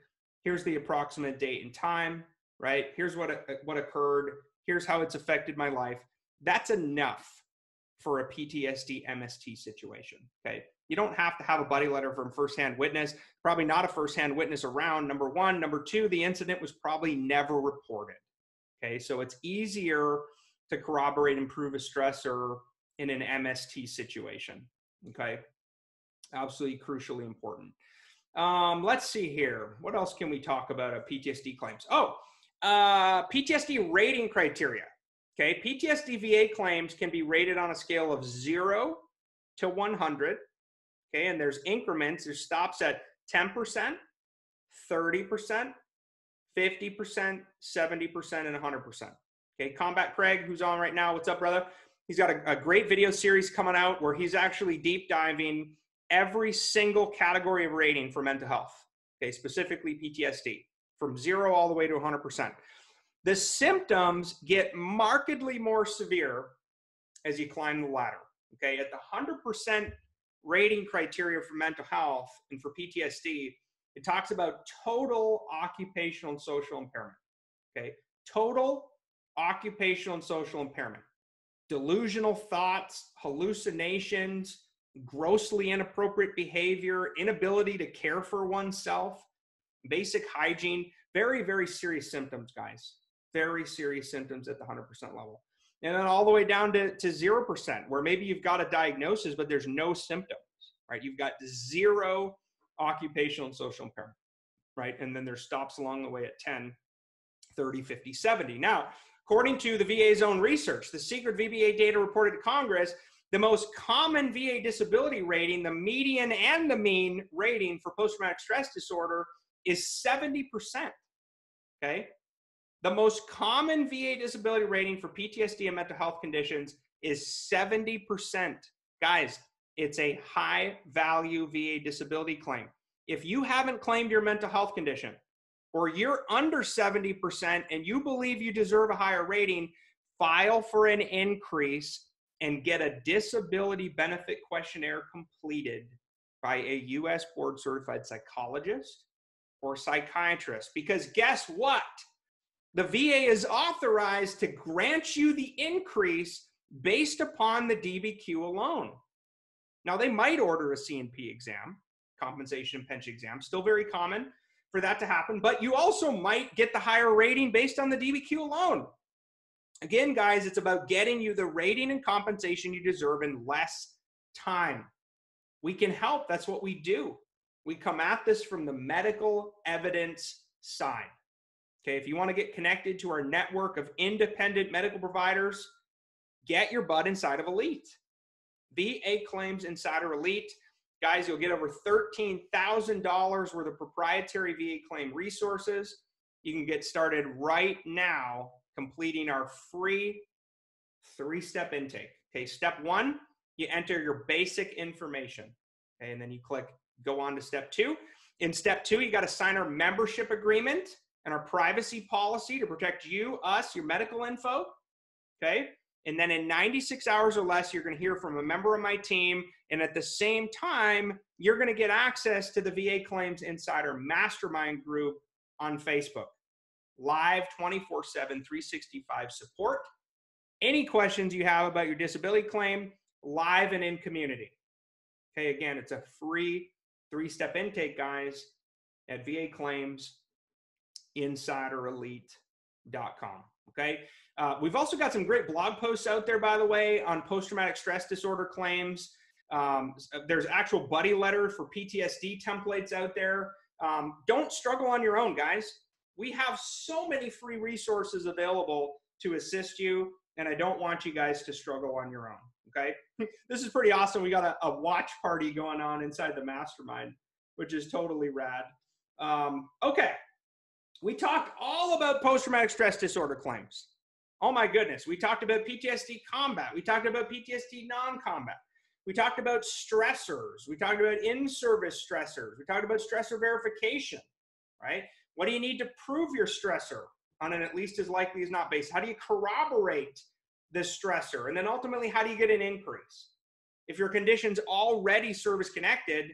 here's the approximate date and time, right? Here's what occurred, here's how it's affected my life. That's enough for a PTSD MST situation, okay? You don't have to have a buddy letter from firsthand witness, probably not a firsthand witness around, number one. Number two, the incident was probably never reported, okay? So it's easier to corroborate and prove a stressor in an MST situation, okay? Absolutely crucially important. Let's see here. What else can we talk about at PTSD claims? PTSD rating criteria. Okay, PTSD VA claims can be rated on a scale of 0 to 100. Okay, and there's increments. There's stops at 10%, 30%, 50%, 70%, and 100%. Okay, Combat Craig, who's on right now. What's up, brother? He's got a great video series coming out where he's actually deep diving every single category of rating for mental health, okay, specifically PTSD, from 0 all the way to 100%. The symptoms get markedly more severe as you climb the ladder, okay? At the 100% rating criteria for mental health and for PTSD, it talks about total occupational and social impairment, okay? Total occupational and social impairment. Delusional thoughts, hallucinations, grossly inappropriate behavior, inability to care for oneself, basic hygiene, very, very serious symptoms, guys. Very serious symptoms at the 100% level. And then all the way down to 0%, where maybe you've got a diagnosis, but there's no symptoms, right? You've got 0 occupational and social impairment, right? And then there's stops along the way at 10, 30, 50, 70. Now, according to the VA's own research, the secret VBA data reported to Congress, the most common VA disability rating, the median and the mean rating for post-traumatic stress disorder is 70%, okay? The most common VA disability rating for PTSD and mental health conditions is 70%. Guys, it's a high-value VA disability claim. If you haven't claimed your mental health condition, or you're under 70% and you believe you deserve a higher rating, file for an increase and get a disability benefit questionnaire completed by a U.S. board certified psychologist or psychiatrist. Because guess what? The VA is authorized to grant you the increase based upon the DBQ alone. Now, they might order a C&P exam, compensation and pension exam, still very common for that to happen, but you also might get the higher rating based on the DBQ alone. Again, guys, it's about getting you the rating and compensation you deserve in less time. We can help. That's what we do. We come at this from the medical evidence side. Okay, if you want to get connected to our network of independent medical providers, get your butt inside of Elite. VA Claims Insider Elite. Guys, you'll get over $13,000 worth of proprietary VA claim resources. You can get started right now completing our free 3-step intake. Okay, step 1, you enter your basic information. Okay, and then you click go on to step 2. In step 2, you got to sign our membership agreement and our privacy policy to protect you, us, your medical info. Okay, and then in 96 hours or less, you're going to hear from a member of my team. And at the same time, you're going to get access to the VA Claims Insider Mastermind group on Facebook. Live 24/7, 365 support. Any questions you have about your disability claim, live and in community. Okay, again, it's a free 3-step intake, guys, at VA Claims Insider Elite Okay. We've also got some great blog posts out there, by the way, on post-traumatic stress disorder claims. There's actual buddy letters for PTSD templates out there. Don't struggle on your own, guys. We have so many free resources available to assist you, and I don't want you guys to struggle on your own, okay? This is pretty awesome. We got a watch party going on inside the mastermind, which is totally rad. Okay, we talked all about post-traumatic stress disorder claims. Oh my goodness, we talked about PTSD combat. We talked about PTSD non-combat. We talked about stressors. We talked about in-service stressors. We talked about stressor verification, right? What do you need to prove your stressor on an at least as likely as not basis? How do you corroborate this stressor? And then ultimately, how do you get an increase? If your condition's already service-connected,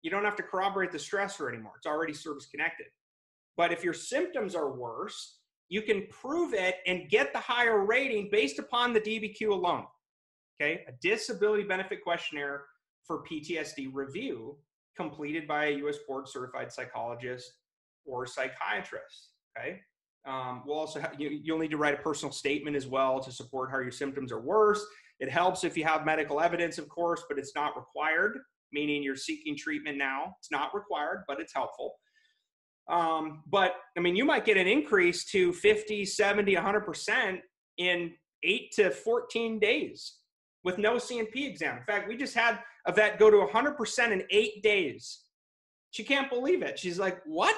you don't have to corroborate the stressor anymore. It's already service-connected. But if your symptoms are worse, you can prove it and get the higher rating based upon the DBQ alone. Okay, a disability benefit questionnaire for PTSD review completed by a U.S. board certified psychologist or psychiatrist. Okay, we'll also you'll need to write a personal statement as well to support how your symptoms are worse. It helps if you have medical evidence, of course, but it's not required, meaning you're seeking treatment now. It's not required, but it's helpful. But I mean, you might get an increase to 50, 70, 100% in 8 to 14 days. With no C&P exam. In fact, we just had a vet go to 100% in 8 days. She can't believe it. She's like, what?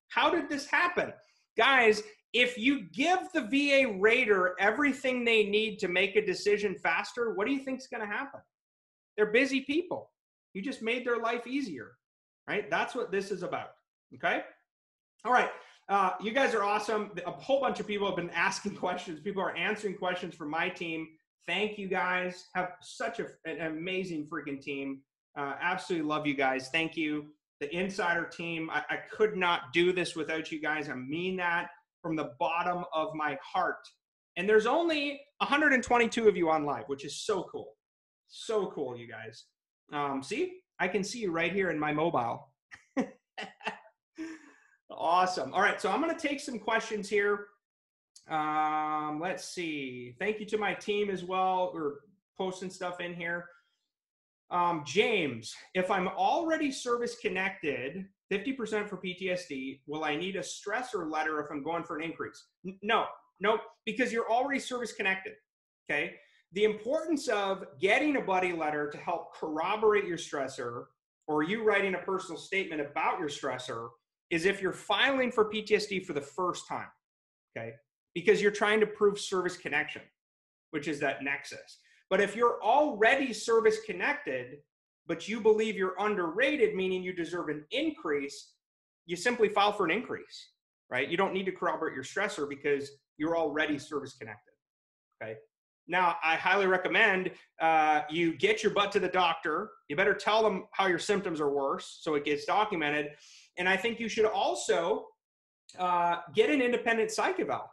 How did this happen? Guys, if you give the VA rater everything they need to make a decision faster, what do you think is going to happen? They're busy people. You just made their life easier, right? That's what this is about, okay? All right. You guys are awesome. A whole bunch of people have been asking questions. People are answering questions from my team. Thank you guys. Have such an amazing freaking team. Absolutely love you guys. Thank you. The Insider team. I could not do this without you guys. I mean that from the bottom of my heart. And there's only 122 of you on live, which is so cool. So cool, you guys. See, I can see you right here in my mobile. Awesome. All right, so I'm going to take some questions here. Let's see. Thank you to my team as well. We're posting stuff in here. James, if I'm already service connected, 50% for PTSD, will I need a stressor letter if I'm going for an increase? No, because you're already service connected. Okay. The importance of getting a buddy letter to help corroborate your stressor, or you writing a personal statement about your stressor, is if you're filing for PTSD for the first time. Okay. Because you're trying to prove service connection, which is that nexus. But if you're already service connected, but you believe you're underrated, meaning you deserve an increase, you simply file for an increase, right? You don't need to corroborate your stressor because you're already service connected, okay? Now, I highly recommend you get your butt to the doctor. You better tell them how your symptoms are worse so it gets documented. And I think you should also get an independent psych eval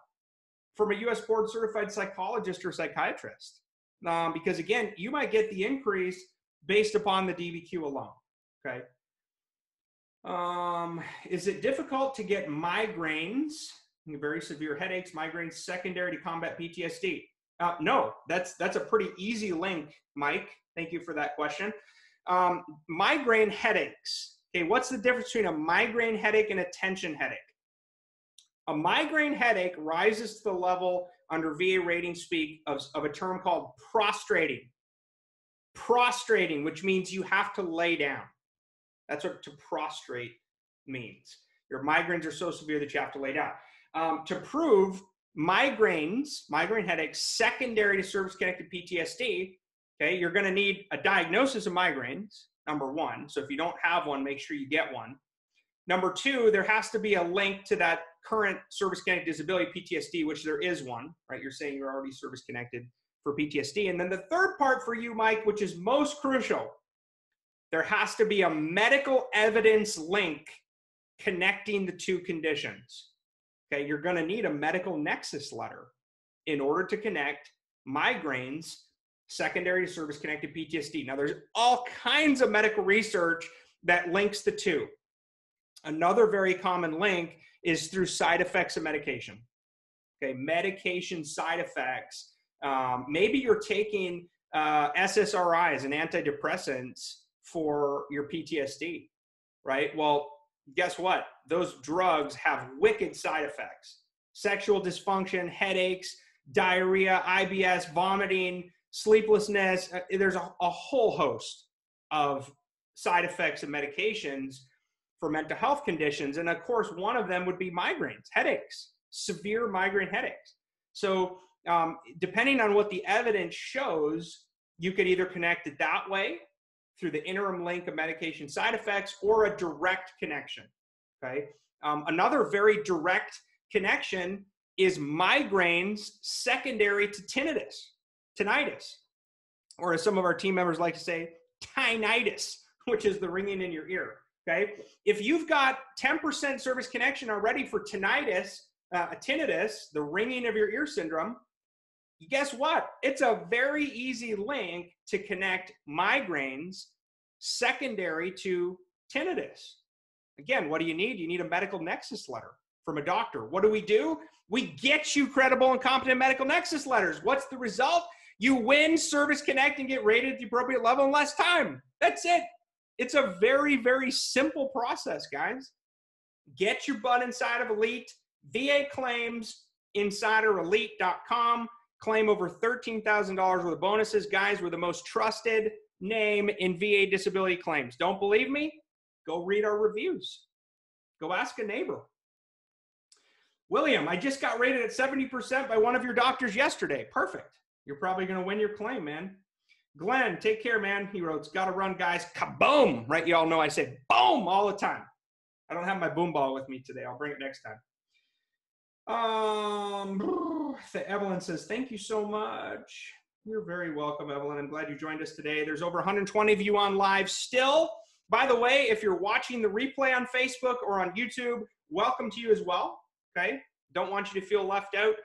from a U.S. board certified psychologist or psychiatrist. Because again, you might get the increase based upon the DBQ alone, okay? Is it difficult to get migraines, very severe headaches, migraines secondary to combat PTSD? No, that's a pretty easy link, Mike. Thank you for that question. Migraine headaches. Okay, what's the difference between a migraine headache and a tension headache? A migraine headache rises to the level under VA rating speak of a term called prostrating. Prostrating, which means you have to lay down. That's what to prostrate means. Your migraines are so severe that you have to lay down. To prove migraine headaches secondary to service-connected PTSD, okay, you're going to need a diagnosis of migraines, number one. So if you don't have one, make sure you get one. Number two, there has to be a link to that current service-connected disability, PTSD, which there is one, right? You're saying you're already service-connected for PTSD. And then the third part for you, Mike, which is most crucial, there has to be a medical evidence link connecting the two conditions. Okay, you're going to need a medical nexus letter in order to connect migraines secondary to service-connected PTSD. Now, there's all kinds of medical research that links the two. Another very common link is through side effects of medication. okay? Medication side effects. Maybe you're taking SSRIs and antidepressants for your PTSD, right? Well, guess what? Those drugs have wicked side effects. Sexual dysfunction, headaches, diarrhea, IBS, vomiting, sleeplessness. There's a whole host of side effects of medications for mental health conditions. And of course, one of them would be migraines, headaches, severe migraine headaches. So depending on what the evidence shows, you could either connect it that way through the interim link of medication side effects or a direct connection, okay? Another very direct connection is migraines secondary to tinnitus, or as some of our team members like to say, tinnitus, which is the ringing in your ear, okay? If you've got 10% service connection already for tinnitus, the ringing of your ear syndrome, guess what? It's a very easy link to connect migraines secondary to tinnitus. Again, what do you need? You need a medical nexus letter from a doctor. What do? We get you credible and competent medical nexus letters. What's the result? You win Service Connect and get rated at the appropriate level in less time. That's it. It's a very, very simple process, guys. Get your butt inside of Elite. VA Claims, InsiderElite.com. Claim over $13,000 worth of bonuses. Guys, we're the most trusted name in VA disability claims. Don't believe me? Go read our reviews. Go ask a neighbor. William, I just got rated at 70% by one of your doctors yesterday. Perfect. You're probably going to win your claim, man. Glenn, take care, man. He wrote, "Got to run, guys." Kaboom! Right? You all know I say boom all the time. I don't have my boom ball with me today. I'll bring it next time. Evelyn says, "Thank you so much." You're very welcome, Evelyn. I'm glad you joined us today. There's over 120 of you on live still. By the way, if you're watching the replay on Facebook or on YouTube, welcome to you as well, okay? Don't want you to feel left out.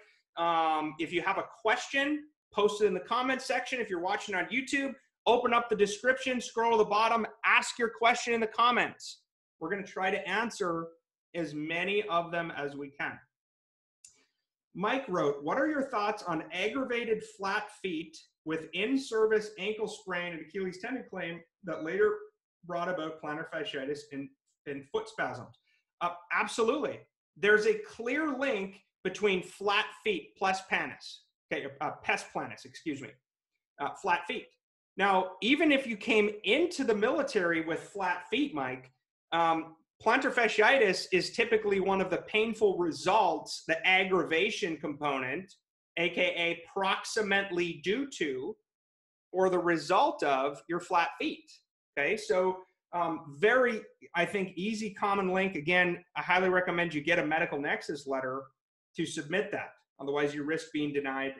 If you have a question, post it in the comments section. If you're watching on YouTube, open up the description, scroll to the bottom, ask your question in the comments. We're going to try to answer as many of them as we can. Mike wrote, "What are your thoughts on aggravated flat feet with in-service ankle sprain and Achilles tendon claim that later brought about plantar fasciitis and foot spasms?" Absolutely. There's a clear link between flat feet plus planus, okay, pes planus, excuse me, flat feet. Now, even if you came into the military with flat feet, Mike, plantar fasciitis is typically one of the painful results, the aggravation component, AKA proximately due to, or the result of your flat feet, okay? So very, I think, easy common link. Again, I highly recommend you get a medical nexus letter to submit that. Otherwise, you risk being denied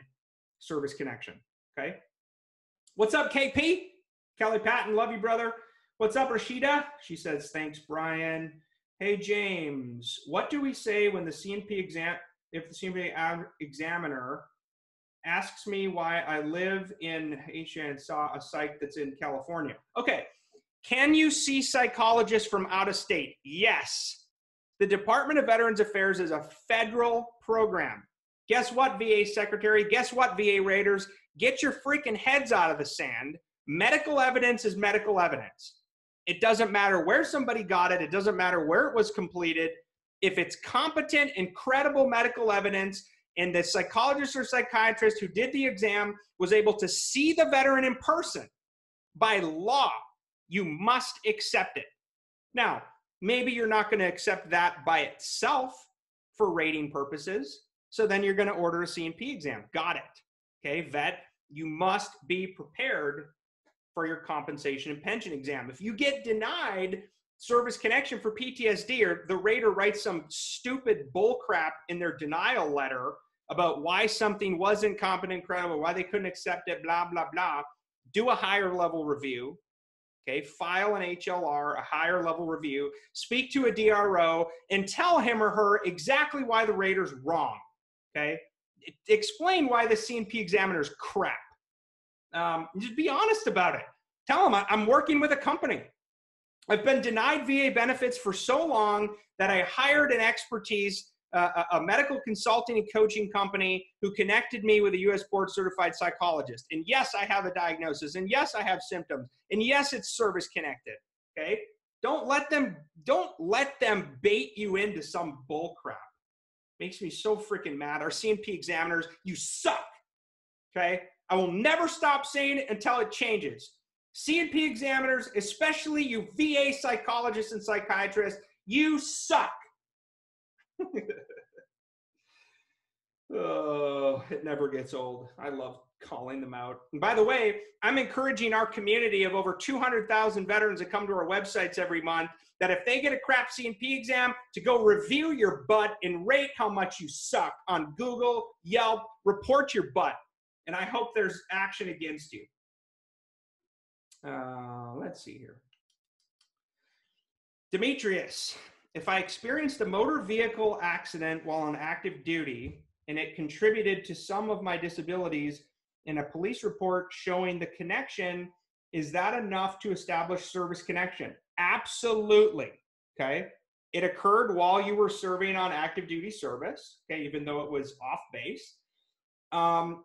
service connection, okay? What's up, KP? Kelly Patton, love you, brother. What's up, Rashida? She says, "Thanks, Brian." Hey, James, what do we say when the CNP exam, if the CNP examiner asks me why I live in Asia and saw a psych that's in California? Okay, can you see psychologists from out of state? Yes. The Department of Veterans Affairs is a federal program. Guess what, VA Secretary? Guess what, VA Raiders? Get your freaking heads out of the sand. Medical evidence is medical evidence. It doesn't matter where somebody got it. It doesn't matter where it was completed. If it's competent and credible medical evidence and the psychologist or psychiatrist who did the exam was able to see the veteran in person, by law, you must accept it. Now, maybe you're not going to accept that by itself for rating purposes. So then you're going to order a CNP exam. Got it. Okay, vet, you must be prepared for your compensation and pension exam. If you get denied service connection for PTSD, or the rater writes some stupid bull crap in their denial letter about why something wasn't competent, credible, why they couldn't accept it, blah, blah, blah, do a higher level review, okay? File an HLR, a higher level review, speak to a DRO, and tell him or her exactly why the rater's wrong, okay? Explain why the CNP examiner's crap. Just be honest about it. Tell them, I'm working with a company. I've been denied VA benefits for so long that I hired an expertise a medical consulting and coaching company who connected me with a U.S. board certified psychologist. And yes, I have a diagnosis. And yes, I have symptoms. And yes, it's service connected. Okay. Don't let them bait you into some bull crap. Makes me so freaking mad. Our CNP examiners, you suck. Okay. I will never stop saying it until it changes. CNP examiners, especially you VA psychologists and psychiatrists, you suck. Oh, it never gets old. I love calling them out. And by the way, I'm encouraging our community of over 200,000 veterans that come to our websites every month that if they get a crap CNP exam, to go review your butt and rate how much you suck on Google, Yelp, report your butt. And I hope there's action against you. Let's see here. Demetrius, if I experienced a motor vehicle accident while on active duty and it contributed to some of my disabilities in a police report showing the connection, is that enough to establish service connection? Absolutely. Okay. It occurred while you were serving on active duty service. Okay. Even though it was off base.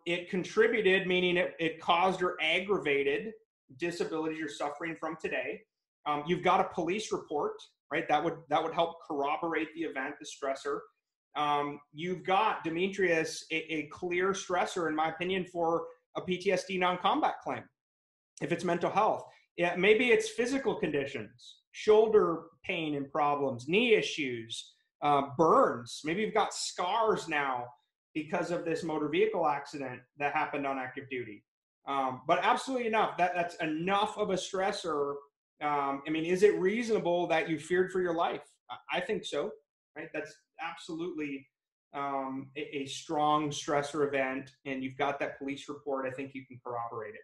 It contributed, meaning it caused or aggravated disabilities you're suffering from today. You've got a police report, right? That would help corroborate the event, the stressor. You've got, Demetrius, a clear stressor, in my opinion, for a PTSD non-combat claim. If it's mental health, yeah, maybe it's physical conditions, shoulder pain and problems, knee issues, burns. Maybe you've got scars now because of this motor vehicle accident that happened on active duty. But absolutely enough. That's enough of a stressor. I mean, is it reasonable that you feared for your life? I think so, right? That's absolutely a strong stressor event, and you've got that police report. I think you can corroborate it.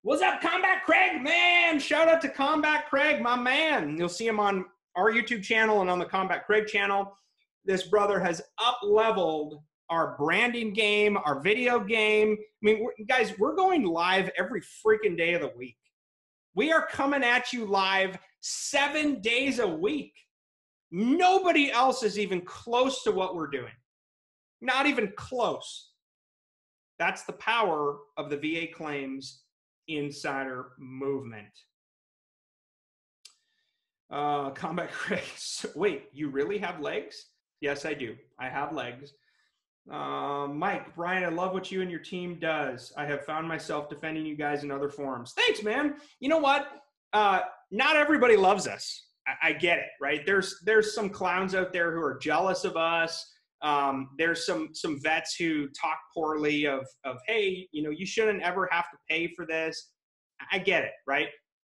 What's up, Combat Craig? Man, shout out to Combat Craig, my man. You'll see him on our YouTube channel and on the Combat Craig channel. This brother has up-leveled our branding game, our video game. I mean, guys, we're going live every freaking day of the week. We are coming at you live 7 days a week. Nobody else is even close to what we're doing. Not even close. That's the power of the VA Claims Insider Movement. Combat Craig. Wait, you really have legs? Yes, I do. I have legs. Mike, Brian, I love what you and your team does. I have found myself defending you guys in other forums. Thanks, man. You know what? Not everybody loves us. I get it, right? There's some clowns out there who are jealous of us. There's some vets who talk poorly of, hey, you know, you shouldn't ever have to pay for this. I get it, right?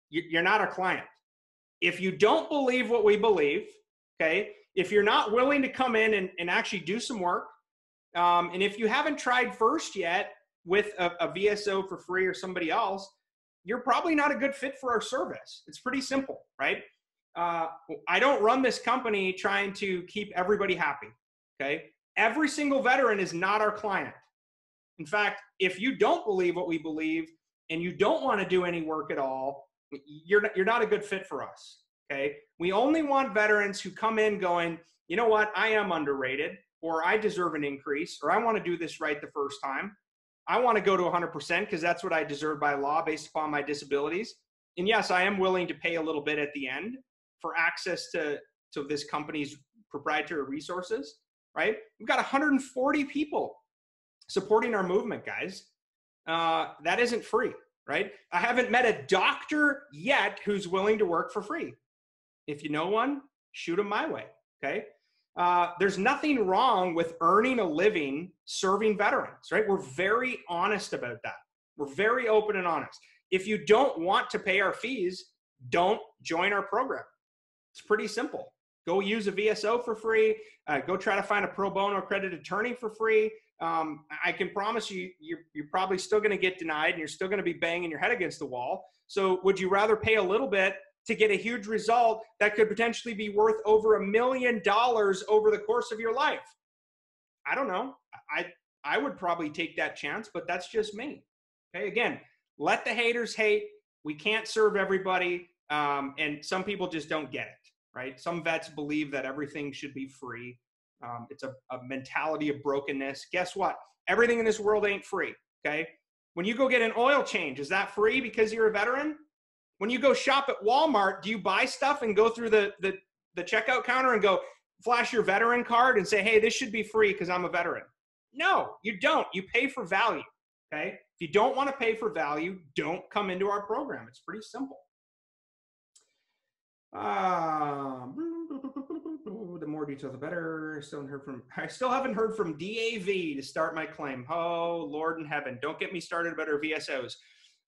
You're not a client. If you don't believe what we believe, okay, if you're not willing to come in and actually do some work, and if you haven't tried first yet with a VSO for free or somebody else, you're probably not a good fit for our service. It's pretty simple, right? I don't run this company trying to keep everybody happy, okay? Every single veteran is not our client. In fact, if you don't believe what we believe and you don't want to do any work at all, you're not a good fit for us, okay? We only want veterans who come in going, you know what, I am underrated, or I deserve an increase, or I want to do this right the first time. I want to go to 100% because that's what I deserve by law based upon my disabilities. And yes, I am willing to pay a little bit at the end for access to this company's proprietary resources, right? We've got 140 people supporting our movement, guys. That isn't free, right? I haven't met a doctor yet who's willing to work for free. If you know one, shoot them my way, okay? There's nothing wrong with earning a living serving veterans, right? We're very honest about that. We're very open and honest. If you don't want to pay our fees, don't join our program. It's pretty simple. Go use a VSO for free. Go try to find a pro bono accredited attorney for free. I can promise you, you're probably still going to get denied and you're still going to be banging your head against the wall. So would you rather pay a little bit to get a huge result that could potentially be worth over $1 million over the course of your life? I don't know. I would probably take that chance, but that's just me. Okay. Again, let the haters hate. We can't serve everybody. And some people just don't get it, right? Some vets believe that everything should be free. It's a mentality of brokenness. Guess what? Everything in this world ain't free, okay? When you go get an oil change, is that free because you're a veteran? When you go shop at Walmart, do you buy stuff and go through the checkout counter and go flash your veteran card and say, hey, this should be free because I'm a veteran? No, you don't. You pay for value, okay? If you don't want to pay for value, don't come into our program. It's pretty simple. The more details, the better. I still haven't heard from DAV to start my claim. Oh, Lord in heaven. Don't get me started about our VSOs.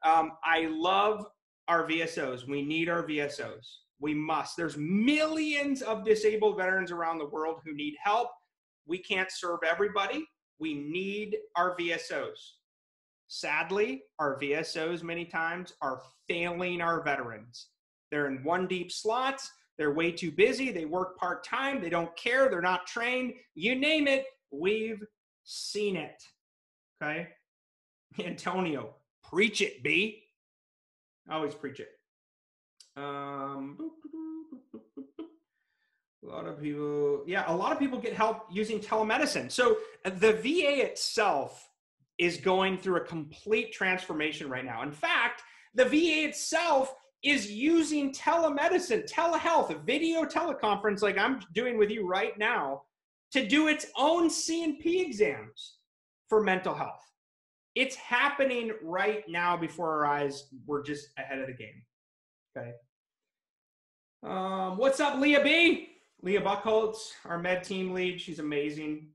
I love our VSOs. We need our VSOs. We must. There's millions of disabled veterans around the world who need help. We can't serve everybody. We need our VSOs. Sadly, our VSOs many times are failing our veterans. They're in one deep slots. They're way too busy. They work part-time. They don't care. They're not trained. You name it, we've seen it. Okay? Antonio, preach it, B. Always preach it. A lot of people get help using telemedicine. So the VA itself is going through a complete transformation right now. In fact, the VA itself is using telemedicine, telehealth, a video teleconference like I'm doing with you right now, to do its own C&P exams for mental health. It's happening right now before our eyes. We're just ahead of the game. Okay. What's up, Leah B? Leah Buckholtz, our med team lead. She's amazing.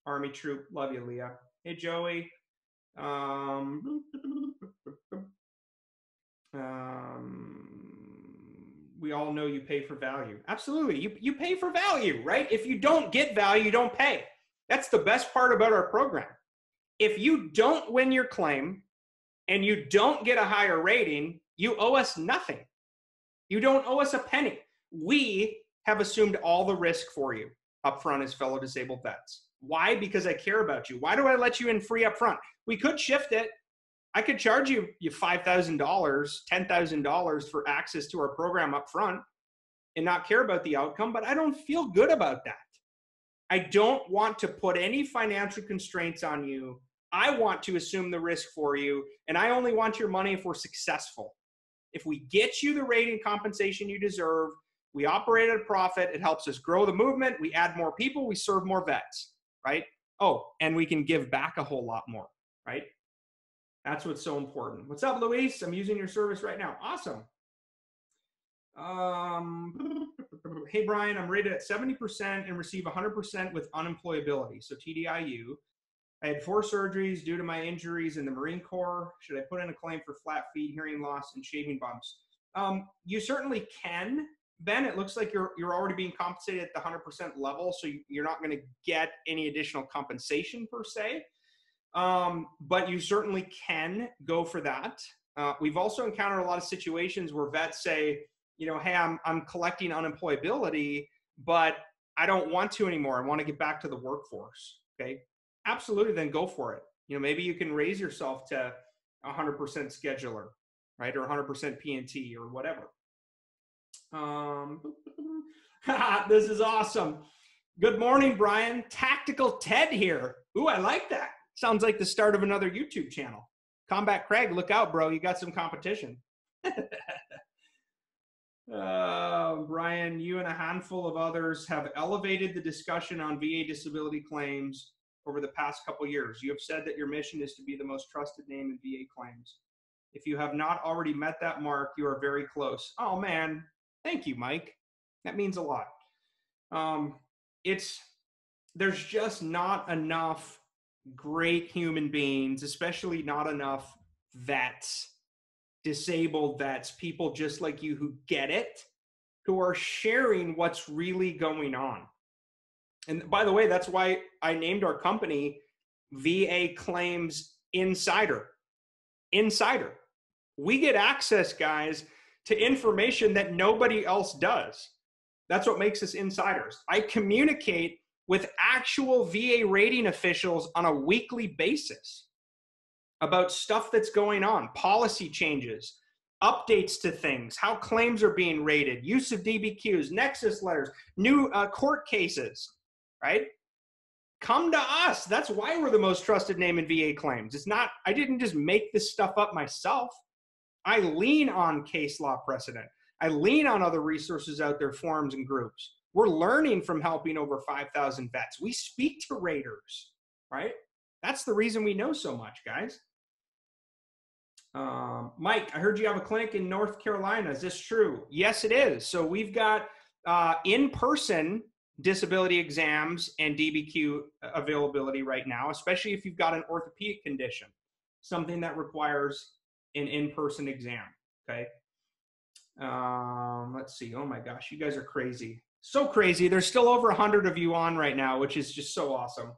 Army troop. Love you, Leah. Hey, Joey. We all know you pay for value. Absolutely. You pay for value, right? If you don't get value, you don't pay. That's the best part about our program. If you don't win your claim and you don't get a higher rating, you owe us nothing. You don't owe us a penny. We have assumed all the risk for you up front as fellow disabled vets. Why? Because I care about you. Why do I let you in free up front? We could shift it. I could charge you $5,000, $10,000 for access to our program up front and not care about the outcome, but I don't feel good about that. I don't want to put any financial constraints on you. I want to assume the risk for you, and I only want your money if we're successful. If we get you the rating compensation you deserve, we operate at a profit, it helps us grow the movement, we add more people, we serve more vets, right? Oh, and we can give back a whole lot more, right? That's what's so important. What's up, Luis? I'm using your service right now. Awesome. Hey, Brian, I'm rated at 70% and receive 100% with unemployability. So TDIU. I had 4 surgeries due to my injuries in the Marine Corps. Should I put in a claim for flat feet, hearing loss, and shaving bumps? You certainly can, Ben. It looks like you're already being compensated at the 100% level, so you're not going to get any additional compensation per se. But you certainly can go for that. We've also encountered a lot of situations where vets say, you know, hey, I'm collecting unemployability, but I don't want to anymore. I want to get back to the workforce. Okay. Absolutely. Then go for it. You know, maybe you can raise yourself to 100% scheduler, right? Or 100% PNT or whatever. This is awesome. Good morning, Brian. Tactical Ted here. Ooh, I like that. Sounds like the start of another YouTube channel. Combat Craig, look out, bro. You got some competition. Brian, you and a handful of others have elevated the discussion on VA disability claims over the past couple years. You have said that your mission is to be the most trusted name in VA claims. If you have not already met that mark, you are very close. Oh, man. Thank you, Mike. That means a lot. There's just not enough great human beings, especially not enough vets, disabled vets, people just like you who get it, who are sharing what's really going on. And by the way, that's why I named our company VA Claims Insider. Insider. We get access, guys, to information that nobody else does. That's what makes us insiders. I communicate with actual VA rating officials on a weekly basis about stuff that's going on, policy changes, updates to things, how claims are being rated, use of DBQs, nexus letters, new court cases. right? Come to us. That's why we're the most trusted name in VA claims. It's not, I didn't just make this stuff up myself. I lean on case law precedent. I lean on other resources out there, forums and groups. We're learning from helping over 5,000 vets. We speak to raters, right? That's the reason we know so much, guys. Mike, I heard you have a clinic in North Carolina. Is this true? Yes, it is. So we've got in-person disability exams and DBQ availability right now, especially if you've got an orthopedic condition, something that requires an in-person exam, okay? Let's see. Oh my gosh, you guys are crazy. So crazy. There's still over 100 of you on right now, which is just so awesome.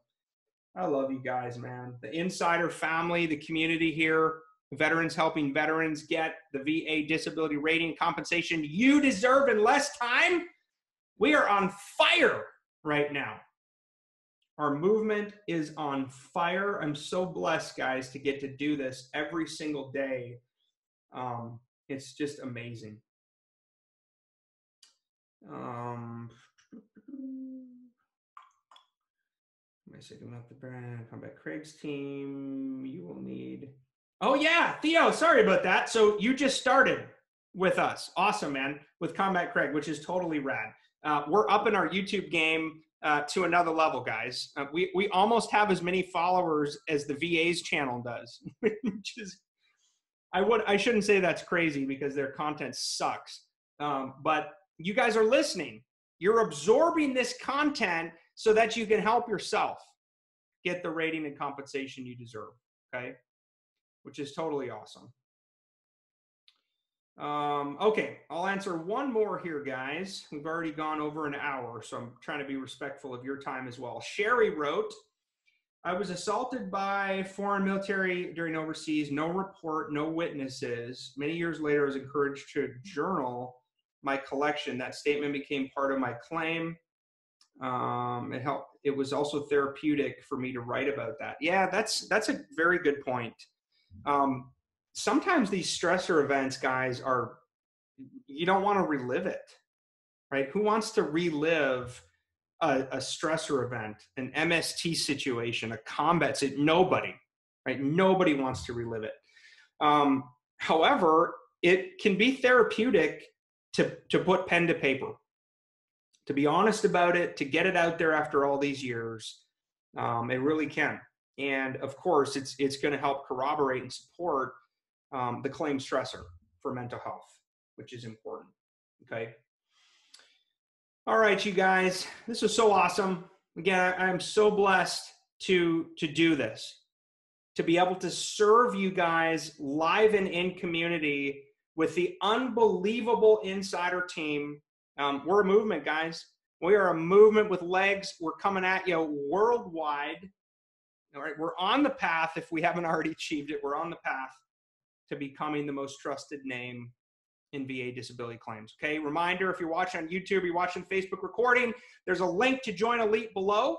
I love you guys, man. The insider family, the community here, veterans helping veterans get the VA disability rating compensation you deserve in less time. We are on fire right now. Our movement is on fire. I'm so blessed, guys, to get to do this every single day. It's just amazing. I said, about the brand, Combat Craig's team, you will need. Oh yeah, Theo, sorry about that. So you just started with us. Awesome, man, with Combat Craig, which is totally rad. We're up in our YouTube game to another level, guys. We almost have as many followers as the VA's channel does, which is, I shouldn't say that's crazy because their content sucks. But you guys are listening. You're absorbing this content so that you can help yourself get the rating and compensation you deserve, okay? Which is totally awesome. Okay, I'll answer one more here, guys. We've already gone over an hour, so I'm trying to be respectful of your time as well. Sherry wrote, I was assaulted by foreign military during overseas, no report, no witnesses. Many years later, I was encouraged to journal my collection. That statement became part of my claim. It helped. It was also therapeutic for me to write about that. Yeah, that's a very good point. Sometimes these stressor events, guys, are, you don't want to relive it, right? Who wants to relive a stressor event, an MST situation, a combat situation? Nobody, right? Nobody wants to relive it. However, it can be therapeutic to put pen to paper, to be honest about it, to get it out there after all these years. It really can. And of course, it's going to help corroborate and support the claim stressor for mental health, which is important, okay? All right, you guys, this was so awesome. Again, I'm so blessed to do this, to be able to serve you guys live and in community with the unbelievable insider team. We're a movement, guys. We are a movement with legs. We're coming at you worldwide. All right, we're on the path. If we haven't already achieved it, we're on the path to becoming the most trusted name in VA disability claims. Okay, reminder, if you're watching on YouTube, you're watching Facebook recording, there's a link to join Elite below,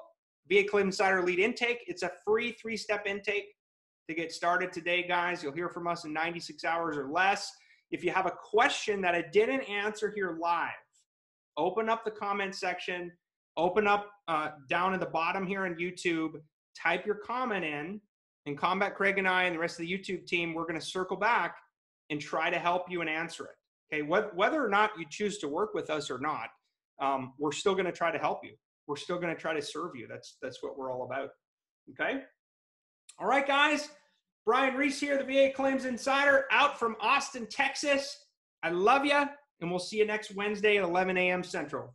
VA Claim Insider Elite Intake. It's a free 3-step intake to get started today, guys. You'll hear from us in 96 hours or less. If you have a question that I didn't answer here live, open up the comment section, open up down at the bottom here on YouTube, type your comment in, and Combat Craig and I and the rest of the YouTube team, we're going to circle back and try to help you and answer it. Okay, whether or not you choose to work with us or not, we're still going to try to help you. We're still going to try to serve you. That's what we're all about. Okay? All right, guys. Brian Reese here, the VA Claims Insider, out from Austin, Texas. I love you, and we'll see you next Wednesday at 11 a.m. Central.